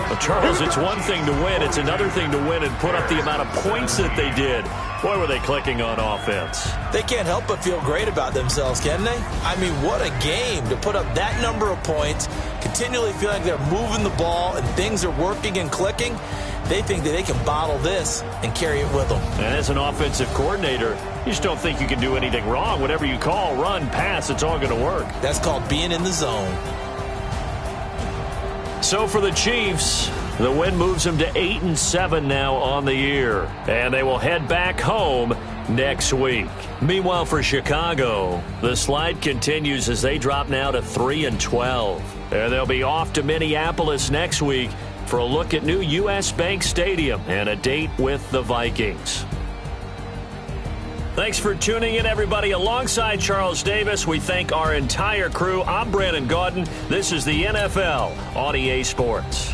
Well, Charles, it's one thing to win. It's another thing to win and put up the amount of points that they did. Boy, were they clicking on offense. They can't help but feel great about themselves, can they? I mean, what a game to put up that number of points, continually feel like they're moving the ball and things are working and clicking. They think that they can bottle this and carry it with them. And as an offensive coordinator, you just don't think you can do anything wrong. Whatever you call, run, pass, it's all going to work. That's called being in the zone. So for the Chiefs, the win moves them to 8-7 now on the year. And they will head back home next week. Meanwhile, for Chicago, the slide continues as they drop now to 3-12. And they'll be off to Minneapolis next week for a look at new U.S. Bank Stadium and a date with the Vikings. Thanks for tuning in, everybody. Alongside Charles Davis, we thank our entire crew. I'm Brandon Gaudin. This is the NFL on EA Sports.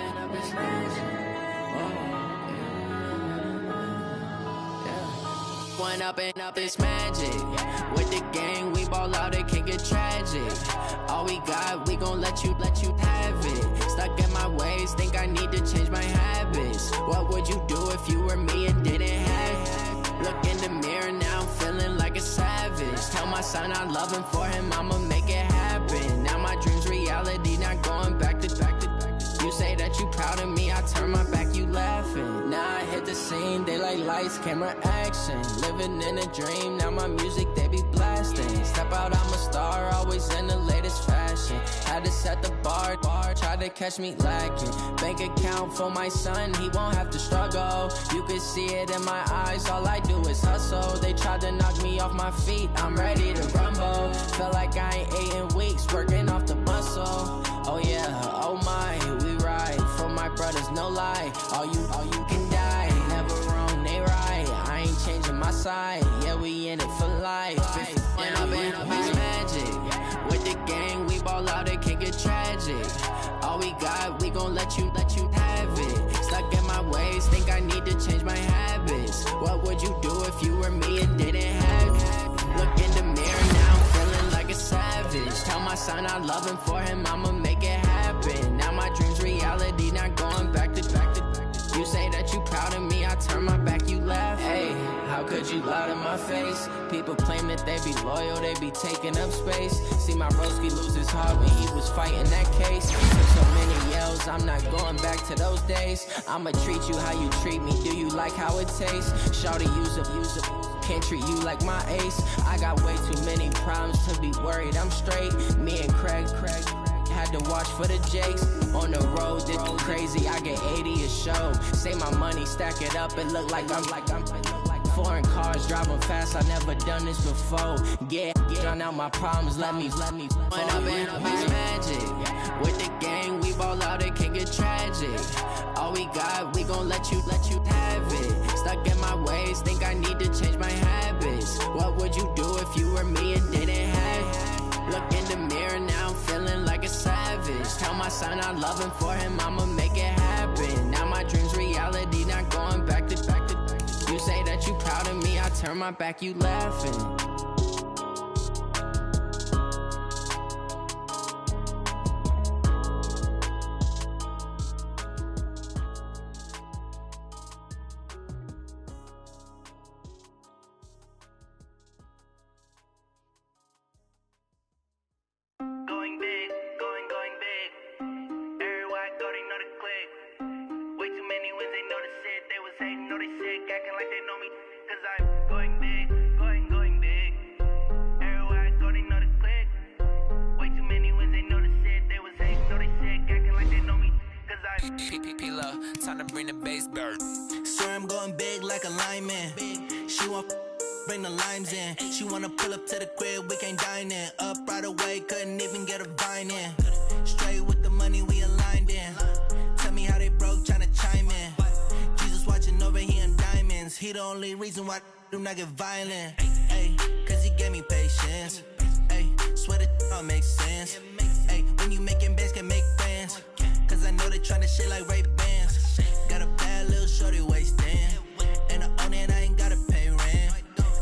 up, it's magic. One up and up, it's magic. With the gang, we ball out, it can get tragic. All we got, we gon' let you have it. Stuck in my ways, think I need to change my habits. What would you do if you were me and didn't have it? Look in the mirror now, I'm feeling like a savage. Tell my son I love him, for him I'ma make it happen. Now my dream's reality, not going back to. You say that you proud of me, I turn my back, you laughing. Now I hit the scene, they like lights, camera, action. Living in a dream, now my music, they be blasting. Step out, I'm a star, always in the latest fashion. Had to set the bar, try to catch me lacking. Bank account for my son, he won't have to struggle. You can see it in my eyes, all I do is hustle. They tried to knock me off my feet, I'm ready to rumble. Felt like I ain't ate in weeks, working off the muscle. Oh yeah, oh my, we ride for my brothers, no lie. All you can die, never wrong, they right. I ain't changing my side, yeah, we in it for life. And up, it's magic. With the gang, we ball out, it can get tragic. All we got, we gon' let you have it. Stuck in my ways, think I need to change my habits. What would you do if you were me and didn't have it? Look in the mirror now, I'm feeling like a savage. Tell my son I love him, for him I'ma make it happen. Now my dream's reality, not going back to. You say that you proud of me, I turn my back, you laugh. Hey, how could you lie to my face? People claim that they be loyal, they be taking up space. See my broski lose his heart when he was fighting that case. Took so many yells, I'm not going back to those days. I'ma treat you how you treat me, do you like how it tastes? Shawty, use up, can't treat you like my ace. I got way too many problems to be worried, I'm straight. Me and Craig had to watch for the Jakes. On the road, this crazy, I get 80 a show. Say my money, stack it up, it look like I'm foreign cars, driving fast, I never done this before. Get on out my problems, let me One up and up, it's magic. With the gang, we ball out, it can get tragic. All we got, we gon' let you have it. Stuck in my ways, think I need to change my habits. What would you do if you were me and didn't have it? Look in the mirror now, I'm feeling like a savage. Tell my son I love him, for him I'ma make it happen. Now my dream's reality, not going back to. You say that you proud of me, I turn my back, you laughing. Time to bring the bass bird. Swear I'm going big like a lineman. She want bring the limes in. She wanna pull up to the crib, we can't dine in. Up right away, couldn't even get a vine in. Straight with the money, we aligned in. Tell me how they broke, tryna chime in. Jesus watching over here in diamonds. He the only reason why I do not get violent. Ay, cause he gave me patience. Ay, swear that all makes sense. Ay, when you making bands, can make friends. Cause I know they tryna shit like Ray-Bans. Got a bad little shorty wasting. And I own it, I ain't gotta pay rent.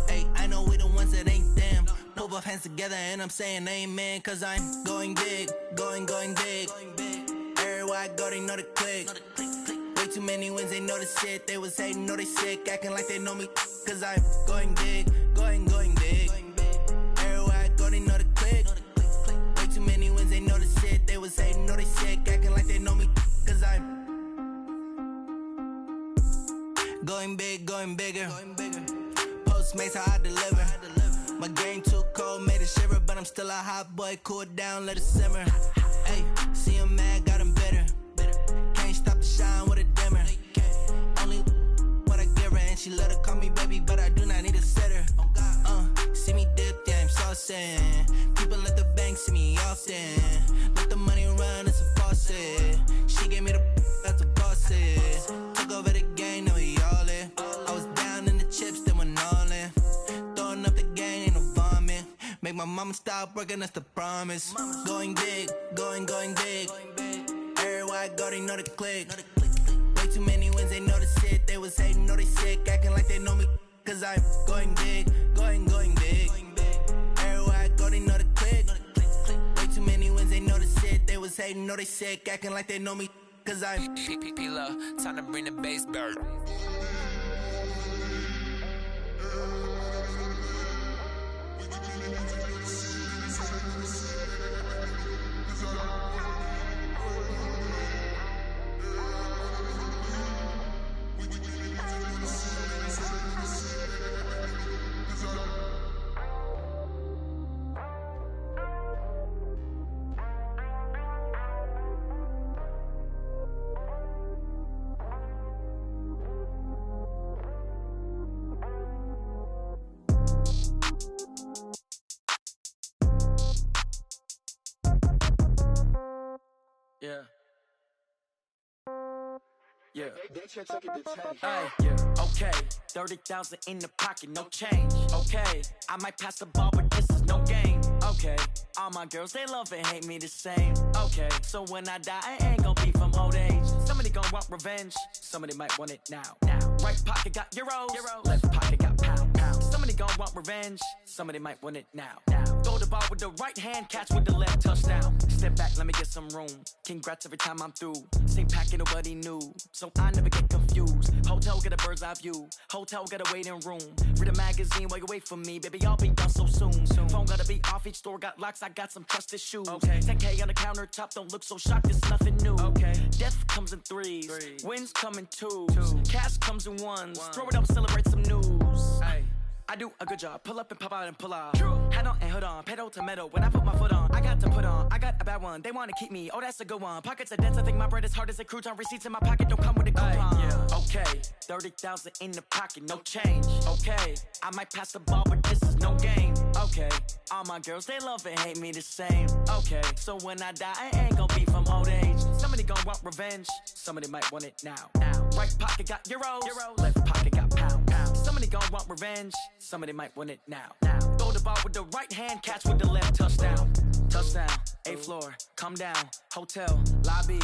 Ay, I know we the ones that ain't them. Pull both hands together and I'm saying amen. Cause I'm going big, going big. Everywhere I go, they know the click. Way too many wins, they know the shit. They was hating, know they sick, acting like they know me. Cause I'm going big, going big. Everywhere I go, they know the click. Way too many wins, they know the shit. They was hating, know they sick, acting like they know me. Cause I'm going big, going bigger. Postmates, how I deliver. My game too cold, made it shiver. But I'm still a hot boy, cool it down, let it simmer. Hey, see him mad, got him bitter. Can't stop the shine with a dimmer. Only what I give her, and she let her call me baby, but I do not need a sitter. See me dip, yeah, I'm saucing. People at the bank see me often. Let the money run, it's a faucet. She gave me the that's a boss is. Took over the game, now we all in. I was down in the chips, then went all in. Throwing up the game, ain't no vomit. Make my mama stop working, that's the promise. Going big, going big. Everywhere I I go, they know the click. Way too many wins, they know the shit. They was hating, know they sick, acting like they know me. Cause I'm going big, going big. Everywhere I go, they know the click. Way too many wins, they know the shit. They was hating, know they sick, acting like they know me. Cause I'm P-P-P-Love, time to bring the bass bird. Yeah. Hey, yeah. Okay. 30,000 in the pocket, no change. Okay. I might pass the ball, but this is no game. Okay. All my girls, they love and hate me the same. Okay. So when I die, I ain't gonna be from old age. Somebody gonna want revenge. Somebody might want it now. Right pocket got euros. Left pocket got pound. Somebody gonna want revenge. Somebody might want it now. Throw the ball with the right hand, catch with the left, touchdown. Step back, let me get some room. Congrats every time I'm through. Same packet, nobody knew. So I never get confused. Hotel get a bird's eye view. Hotel get a waiting room. Read a magazine while you wait for me. Baby, I'll be done so soon. Phone gotta be off, each store got locks. I got some trusted shoes. Okay. 10K on the countertop, don't look so shocked, it's nothing new. Okay. Death comes in threes. Wins come in twos. Cash comes in ones. Throw it up, celebrate some news. Hey. I do a good job, pull up and pop out and pull out. Head on and hood on, pedal to metal. When I put my foot on, I got to put on. I got a bad one, they wanna keep me, oh that's a good one. Pockets are dense, I think my bread is hard as a crouton. Receipts in my pocket don't come with a coupon. Okay, 30,000 in the pocket, no change. Okay, I might pass the ball, but this is no game. Okay, all my girls, they love and hate me the same. Okay, so when I die, I ain't gonna be from old age. Somebody gon' want revenge, somebody might want it now. Right pocket got euros, left pocket got pound. Somebody gon' want revenge, somebody might want it now. Throw the ball with the right hand, catch with the left, touchdown. Touchdown, 8th floor, come down, hotel, lobby.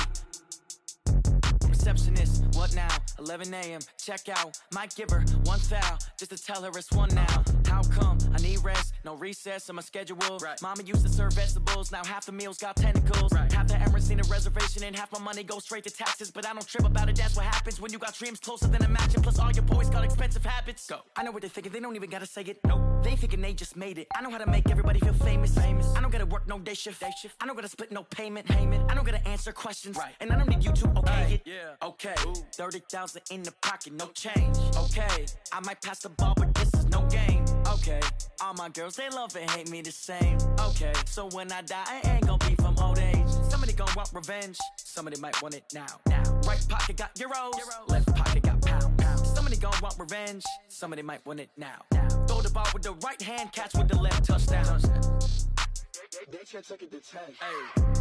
Receptionist, what now? 11 a.m., check out. Might give her one foul, just to tell her it's one now. How come? I need rest, no recess in my schedule. Mama used to serve vegetables, now half the meals got tentacles. Half the errands need a reservation and half my money goes straight to taxes. But I don't trip about it, that's what happens when you got dreams closer than a match. And plus all your boys got expensive habits. Go. I know what they're thinking, they don't even gotta say it. Nope. They ain't thinking they just made it. I know how to make everybody feel famous. I don't gotta work no day shift. I don't gotta split no payment. I don't gotta answer questions. And I don't need you to okay it. Okay, 30,000 in the pocket, no change. Okay, I might pass the ball, but this is no game. Okay, all my girls, they love and hate me the same. Okay, so when I die, I ain't gonna be from old age. Somebody gon' want revenge, somebody might want it now. Right pocket got euros, left pocket got pound. Somebody gon' want revenge, somebody might want it now. Throw the ball with the right hand, catch with the left, touchdown. They can't take it to 10. Hey.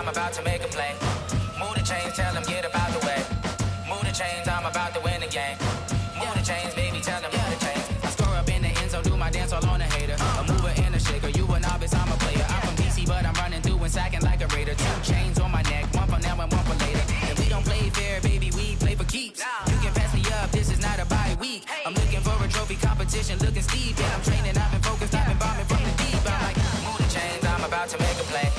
About to make a play. Move the chains, tell them get up out the way. Move the chains, I'm about to win the game. Move the chains, baby, tell them move the chains. I score up in the end zone, do my dance all on a hater. A mover and a shaker, you a novice, I'm a player. I'm from DC, but I'm running through and sacking like a raider. 2 chains on my neck, one for now and one for later. And we don't play fair, baby, we play for keeps. You can pass me up, this is not a bye week. I'm looking for a trophy competition, looking steep. And I'm training, I've been focused, I've been bombing from the deep. I'm like, move the chains, I'm about to make a play.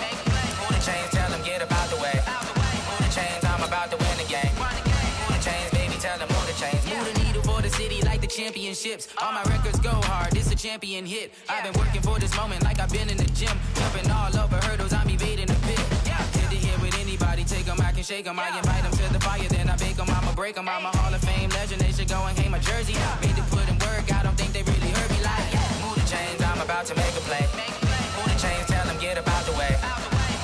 Move the chains, tell them get about the way. Move the chains, I'm about to win the game. Move the chains, baby, tell them move the chains. Move the needle for the city like the championships. All my records go hard, this a champion hit. I've been working for this moment like I've been in the gym. Jumping all over hurdles, I'm evading the pit. Hit to hit with anybody, take them, I can shake them. I invite them to the fire, then I bake them, I'ma break them. I'm a Hall of Fame legend, they should go and hang my jersey. Made to put in work, I don't think they really heard me like. Move the chains, I'm about to make a play. Move the chains, tell them get about the way.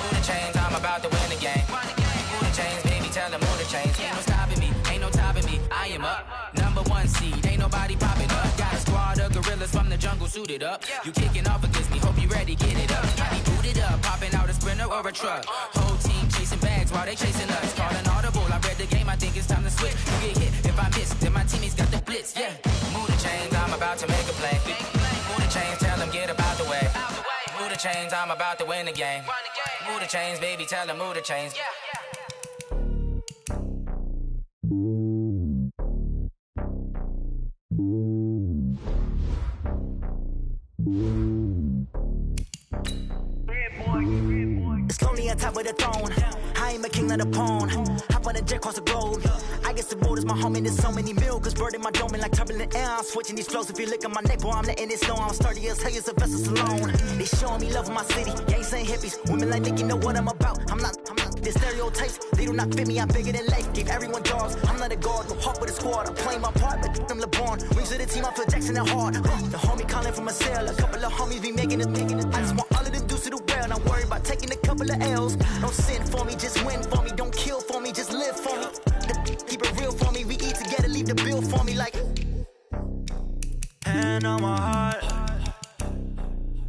Move the chains, I'm about to win the game. Move the chains, baby, tell them move the chains. Ain't no stopping me, ain't no topping me. I am up, #1 seed, ain't nobody popping up. Got a squad of gorillas from the jungle suited up. You kicking off against me, hope you ready, get it up. I be booted up, popping out a sprinter or a truck. Whole team chasing bags while they chasing us. Calling audible, I read the game, I think it's time to switch. You get hit if I miss, then my teammates got the blitz, yeah. Move the chains, I'm about to make a play. Move the chains, tell them get about the way. Move the chains, I'm about to win the game. Move the chains, baby, tell them move the chains. It's lonely on top of the throne. I ain't a king of the pawn. Hop on a jet across the globe. I guess the road is my home and there's so many milkers burning my dome like turbulent air. I'm switching these flows. If you look at my neck, boy, I'm letting it slow. I'm sturdy as hell as a vessel alone. They showing me love in my city. Yeah, ain't saying hippies. Women like Nick, you know what I'm about. I'm not. The stereotypes, they do not fit me. I'm bigger than life. Give everyone dogs. I'm not a guard, no heart with a squad. I'm playing my part, but I'm LeBron. Wings of the team, I feel Jackson and hard. The homie calling from a cell. A couple of homies be making it. I just want all of them dudes to the well. Not worried about taking a couple of L's. Don't sin for me, just win for me. Don't kill for me, just live for me. Keep it real for me. We eat together, leave the bill for me like. Hand on my heart,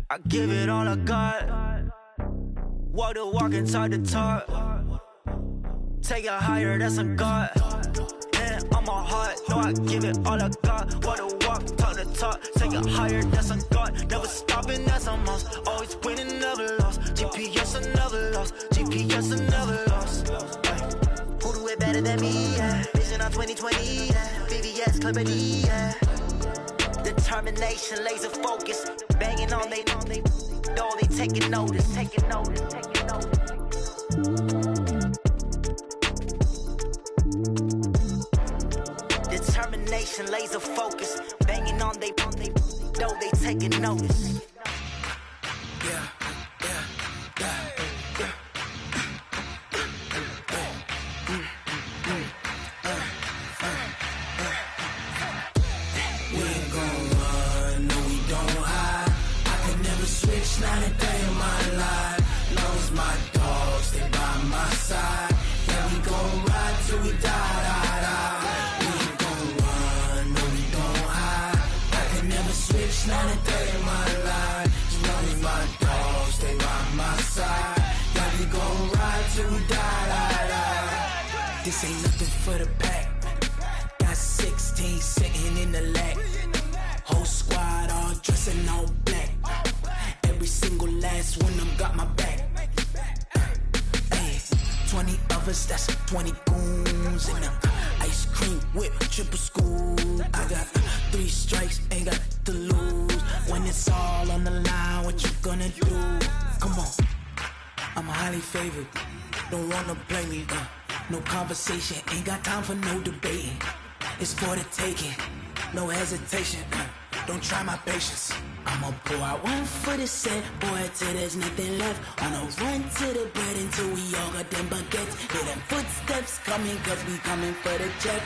I give it all I got. Walk the walk and talk the talk. Take it higher, that's a God. Hand on my heart, no, I give it all I got. Walk the walk, talk the talk. Take it higher, that's a God. Never stopping, that's a must. Always winning, never lost. GPS, I never lost. GPS, I never lost. Who do it better than me? Yeah. Vision on 2020. Yeah. VVS, Clarity. Yeah. Determination, laser focus. Banging on they door, they taking notice. Taking notice. Taking notice. Determination, laser focus. Banging on they door, they taking notice. Yeah. Not a day in my life. Knows my dogs, they by my side. Yeah, we gon' ride till we die. We ain't gon' run, no, we don't hide. I can never switch, not a day in my life. Knows my dogs, they by my side. Yeah, we gon' ride till we die. This ain't nothing for the pack. Got 16 sitting in the lap. Whole squad all dressing all black. Every single last one of them got my back. Hey, 20 of us, that's 20 goons. And ice cream whip, triple scoop. I got 3 strikes, ain't got to lose. When it's all on the line, what you gonna do? Come on, I'm highly favored. Don't wanna play me, no conversation. Ain't got time for no debating. It's for the taking, no hesitation. Don't try my patience. I'ma pour out one for the set, boy, till there's nothing left. On a run to the bread until we all got them baguettes. Hear them footsteps coming, cause we coming for the jet.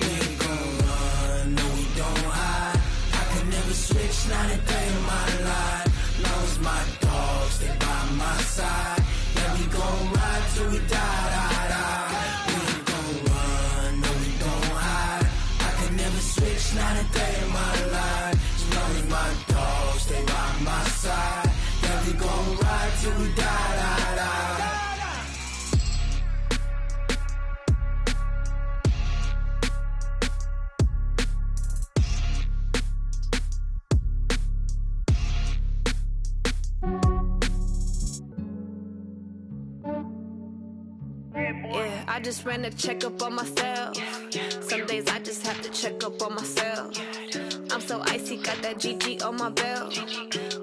We ain't gon' run, no, we don't hide. I can never switch, not a day in my life. Lost my dogs, they by my side. Yeah, we gon' ride till we die. We ain't gon' run, no, we don't hide. I can never switch, not a day in my life. As long as my dogs stay by my side. Yeah, we gon' ride till we die. Yeah, I just ran a checkup on myself. Some days I just have to check up on myself. I'm so icy, got that GG on my belt.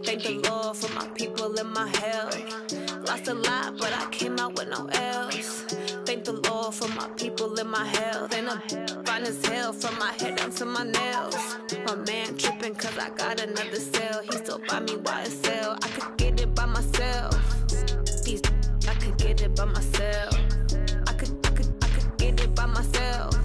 Thank the Lord for my people and my health. Lost a lot, but I came out with no else. Thank the Lord for my people and my health. And I'm fine as hell from my head down to my nails. My man tripping cause I got another cell. He still buy me YSL. I could get it by myself. I could get it by myself. I could get it by myself.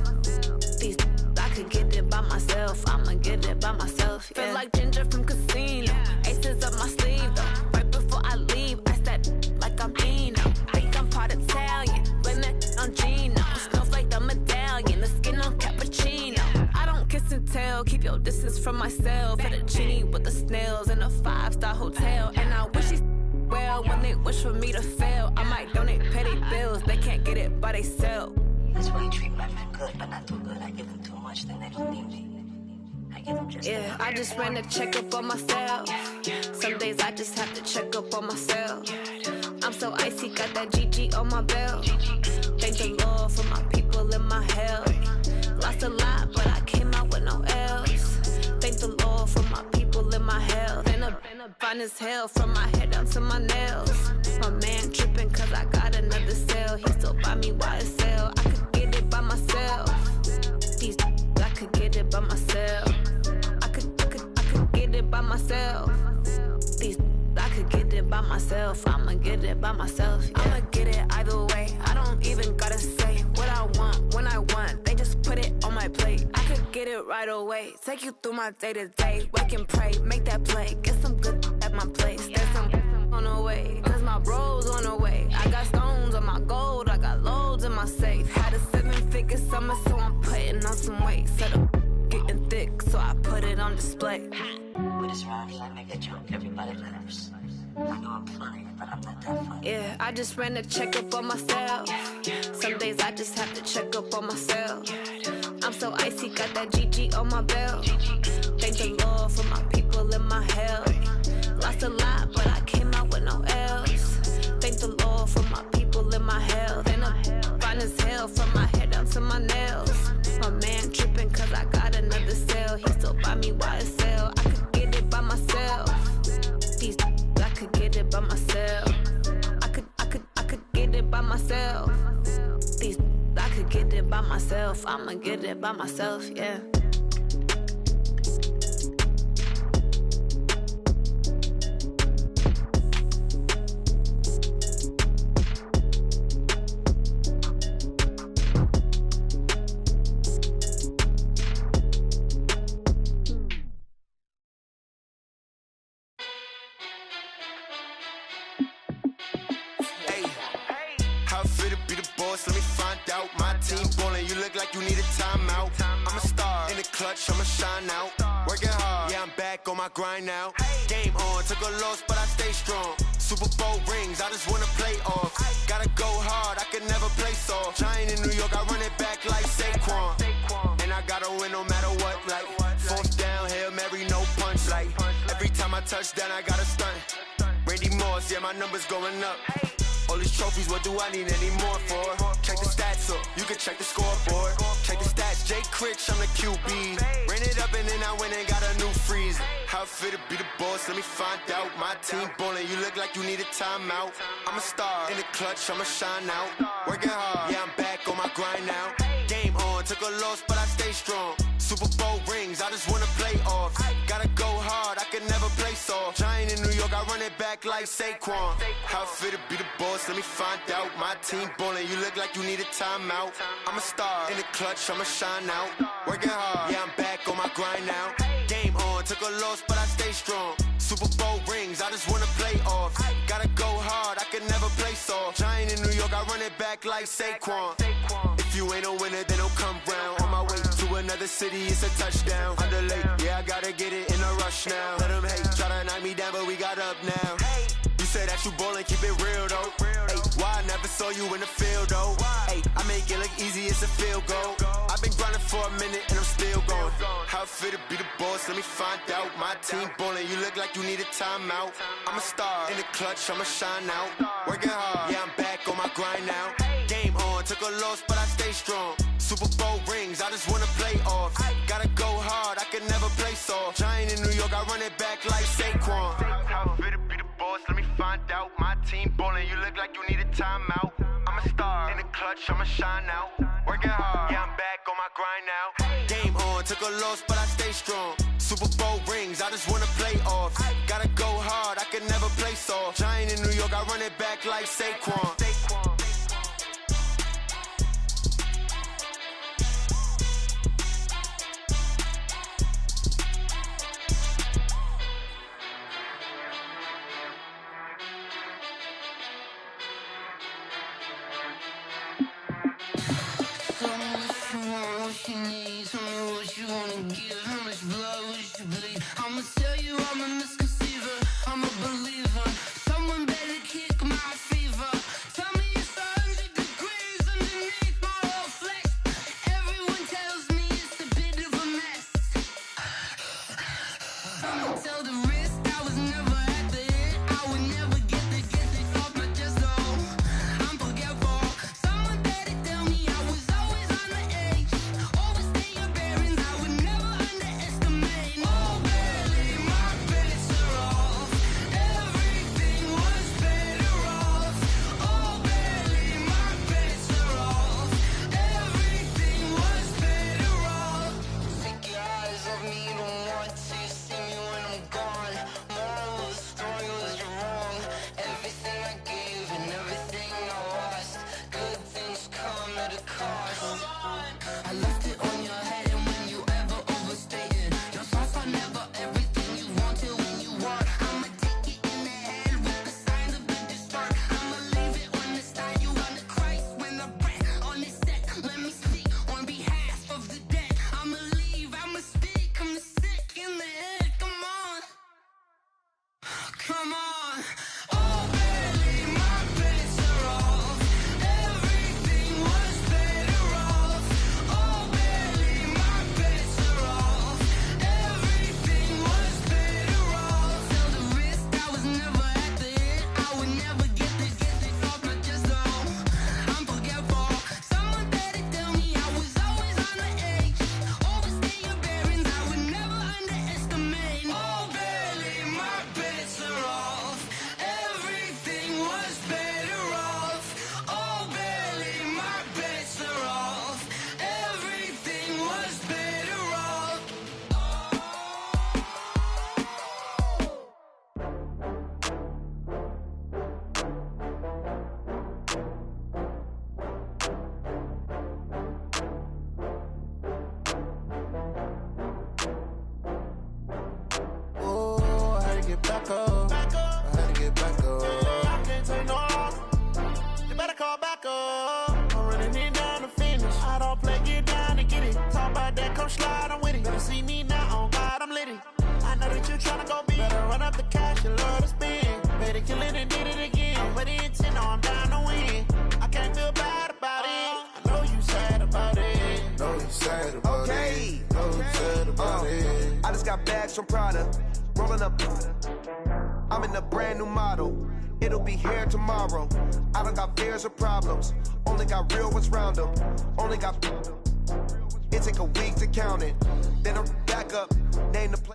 I could get it by myself. I'ma get it by myself. Yeah. Feel like Ginger from Casino. Aces my sleeve, though. Right before I leave, I said, like I'm Dino. Think I'm part Italian, blame that on Gino. Snowflake the medallion, the skin on cappuccino. I don't kiss and tell, keep your distance from myself. At a genie with the snails in a 5-star hotel. And I wish he's well when they wish for me to fail. I might donate petty bills, they can't get it by they sell. That's why you treat my men good, but not too good. I give them too much, then they don't need me. I give them just yeah, I just ran a checkup on myself. Some days I just have to check up on myself. I'm so icy, got that GG on my belt. Thank the Lord for my people in my health. Lost a lot, but I came out with no else. Thank the Lord for my people in my health. And a fine as hell from my head down to my nails. My man tripping cause I got another cell. He still buy me YSL. I could get it by myself. These I could get it by myself. I could get it by myself. These I could get it by myself. I'ma get it by myself. Yeah. I'ma get it either way. I don't even gotta say what I want when I want. They just put it on my plate. I could get it right away. Take you through my day to day. Wake and pray, make that play. Get some good at my place. There's some on the way, cause my bros on the way. I got stones on my gold. I got loads in my safe. Had a 7-figure summer, so I'm putting on some weight. Set up getting thick, so I put it on display. With this rhymes, I make a joke, everybody laughs. I know I'm funny, but I'm not that funny. Yeah, I just ran a checkup on myself. Some days I just have to check up on myself. I'm so icy, got that GG on my belt. Thank the Lord for my people in my health. Lost a lot, but I came out with no else. Thank the Lord for my people in my health. And I'm fine as hell from my head down to my nails. My man tripping cause I got another cell. He still buy me YSL. I could get it by myself. These I could get it by myself. I could get it by myself. These I could get it by myself. I'ma get it by myself, yeah. Let me find out. My team ballin', you look like you need a timeout. I'm a star in the clutch, I'ma shine out. Working hard, yeah, I'm back on my grind now. Game on, took a loss, but I stay strong. Super Bowl rings, I just wanna play off. Gotta go hard, I could never play soft. Giant in New York, I run it back like Saquon. And I gotta win no matter what, like 4th down, Hail Mary, no punch. Like every time I touch down, I gotta stunt. Randy Moss, yeah, my numbers going up. All these trophies, what do I need any more for? Check the stats up, you can check the scoreboard. Check the stats, Jay Critch, I'm the QB. Ran it up and then I went and got a new freeze. How it fit to be the boss, let me find out. My team ballin', you look like you need a timeout. I'm a star in the clutch, I'ma shine out. Working hard, yeah, I'm back on my grind now. Game on, took a loss, but I stay strong. Super Bowl rings, I just wanna play off. Gotta go hard, I can never play soft. Giant in New York, I run it back like Saquon. How it fit to be the boss, let me find out. My team ballin', you look like you need a timeout. I'm a star in the clutch, I'ma shine out. Working hard, yeah, I'm back on my grind now. Game on, took a loss, but I stay strong. Super Bowl rings, I just wanna play off. Gotta go hard, I can never play soft. Giant in New York, I run it back like Saquon. If you ain't a winner, then don't come round. On my way to another city, it's a touchdown. Underlay, yeah, I gotta get it in a rush now. Let them hate, try to knock me down, but we got up now. You say that you ballin', keep it real though. Hey, why I never saw you in the field though? Hey, I make it look easy, it's a field goal. I've been grinding for a minute and I'm still going. How it fit to be the boss, let me find out. My team ballin', you look like you need a timeout. I'm a star in the clutch, I'ma shine out. Working hard, yeah, I'm back on my grind now. Game on, took a loss, but I stay strong. Super Bowl rings, I just wanna play off. Gotta go hard, I can never play soft. Giant in New York, I run it back like Saquon. How it fit to be the boss, let me find out. My team ballin', you look like you need a timeout. I'm a star in the clutch, I'ma shine out. Working hard, yeah, I'm back on my grind now. Game on, took a loss, but I stay strong. Super Bowl rings, I just wanna play off. Gotta go hard, I can never play soft. Giant in New York, I run it back like Saquon. what you need. Tell me what you wanna give. How much blood would you bleed? I'ma tell you I'm a misconceiver. I'm a believer. Someone better kick my fever. Tell me it's 100 degrees underneath my whole flesh. Everyone tells me it's a bit of a mess. I'ma tell the risk I was never at the end. I would never get this off my chest though. I'm forgetful. Someone better tell me I was always on the edge. Overstay your bearings, I would never underestimate. Oh, barely, my bets are off. Everything was better off. Oh, barely, my bets are off. Everything was better off. Take your eyes off me, don't want to see me when I'm gone. Moral of the story was you're wrong. Everything I gave and everything I lost. Good things come at a cost. I left it on your head, and when you ever overstay it, your thoughts are never everything you wanted when you want. I'ma take it in the head with the signs of the distort. I'ma leave it on the side. You on the Christ when the breath on this set. Let me speak on behalf of the dead. I'ma leave, I'ma speak. I'm sick in the head. Come on, come on. Oh, barely, my bets are off. Everything was better off. Oh, barely, my bets are off. Everything was better off. Tell the risk I was never at the end. I would never get this off my chest though. I'm forgetful. Someone better tell me I was always on the edge. Overstay your bearings, I would never underestimate. Oh, barely, my bets are off. Everything was better off. Oh, barely, my bets are off. Everything was better off. Oh, I had to get back up. I had to get back up. I can't take no loss. You better call back up. I'm running it down to finish. I don't play, get down to get it. Talk about that, come slide, I'm with it. Better see me now, on God, I'm lit it. I know that you tryna go big. Better run up the cash, you love to spend. Better kill it and did it again. I'm with the intent, no, I'm down to win. I can't feel bad about it. I know you sad about it. Know you sad about it. Know you sad about it. I just got bags from Prada, rolling up. I'm in a brand new model. It'll be here tomorrow. I don't got fears or problems. Only got real ones round them. Only got. It take a week to count it. Then I'm back up. Name the place.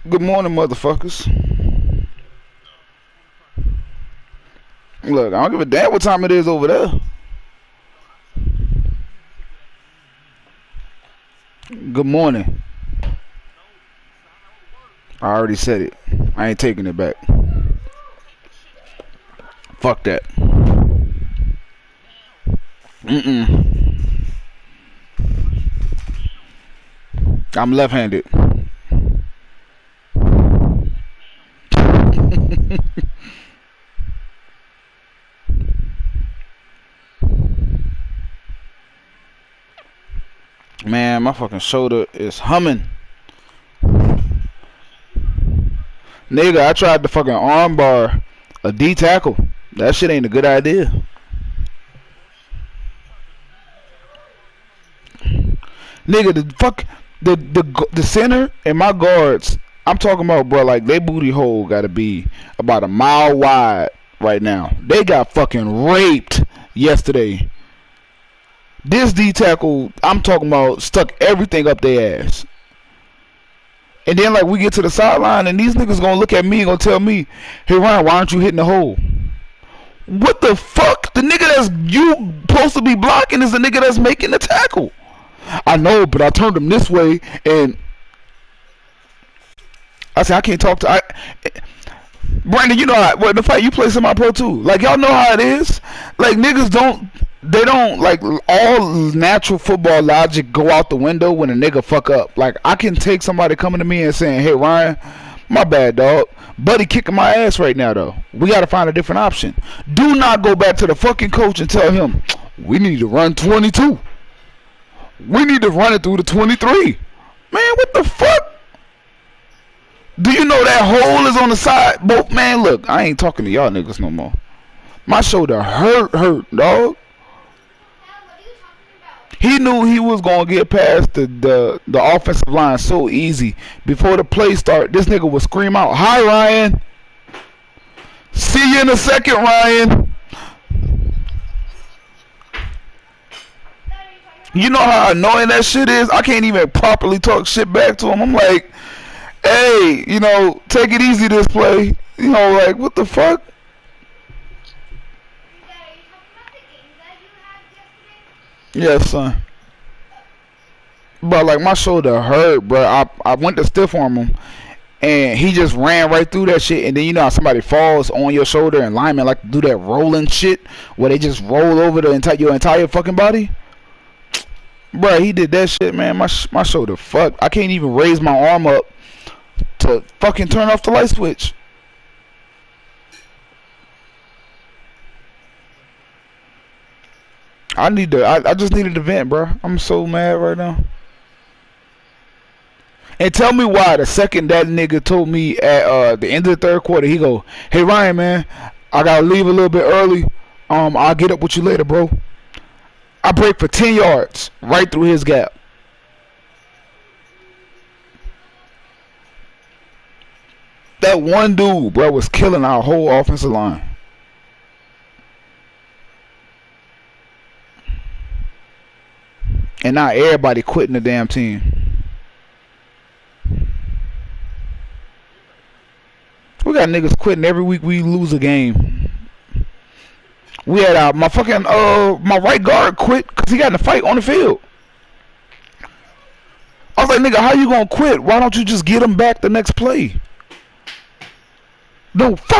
Good morning, motherfuckers. Look, I don't give a damn what time it is over there. Good morning. I already said it. I ain't taking it back. Fuck that. I'm left-handed. Man, my fucking shoulder is humming. Nigga, I tried to fucking arm bar a D tackle. That shit ain't a good idea. Nigga, the center and my guards, I'm talking about, bro, like, they booty hole gotta be about a mile wide right now. They got fucking raped yesterday This D tackle, I'm talking about, stuck everything up their ass. And then like we get to the sideline and these niggas gonna look at me and gonna tell me, hey Ryan, why aren't you hitting the hole? What the fuck? The nigga that's you supposed to be blocking is the nigga that's making the tackle. I know, but I turned him this way and I said I can't talk to Brandon, you know how the fight you play semi-pro too. Like y'all know how it is. Like niggas don't like all natural football logic go out the window when a nigga fuck up. Like I can take somebody coming to me and saying, "Hey Ryan, my bad dog. Buddy kicking my ass right now though. We gotta find a different option." Do not go back to the fucking coach and tell him, "We need to run 22. We need to run it through the 23." Man, what the fuck? Do you know that hole is on the side? Both man, look, I ain't talking to y'all niggas no more. My shoulder hurt, dog. He knew he was gonna get past the offensive line so easy. Before the play start, this nigga would scream out, "Hi Ryan. See you in a second, Ryan." You know how annoying that shit is? I can't even properly talk shit back to him. I'm like, hey, you know, take it easy this play. You know, like, what the fuck? Yes, son. Bro, like, my shoulder hurt, bro. I went to stiff arm him, and he just ran right through that shit. And then, you know how somebody falls on your shoulder, and linemen like to do that rolling shit where they just roll over your entire fucking body? Bro, he did that shit, man. My shoulder fucked. I can't even raise my arm up to fucking turn off the light switch. I just needed to vent, bro. I'm so mad right now. And tell me why the second that nigga told me at the end of the third quarter, he go, "Hey Ryan, man, I gotta leave a little bit early. I'll get up with you later, bro." I break for 10 yards right through his gap. That one dude, bro, was killing our whole offensive line. And now everybody quitting the damn team. We got niggas quitting every week we lose a game. We had my fucking my right guard quit because he got in a fight on the field. I was like, nigga, how you gonna quit? Why don't you just get him back the next play? No, fuck.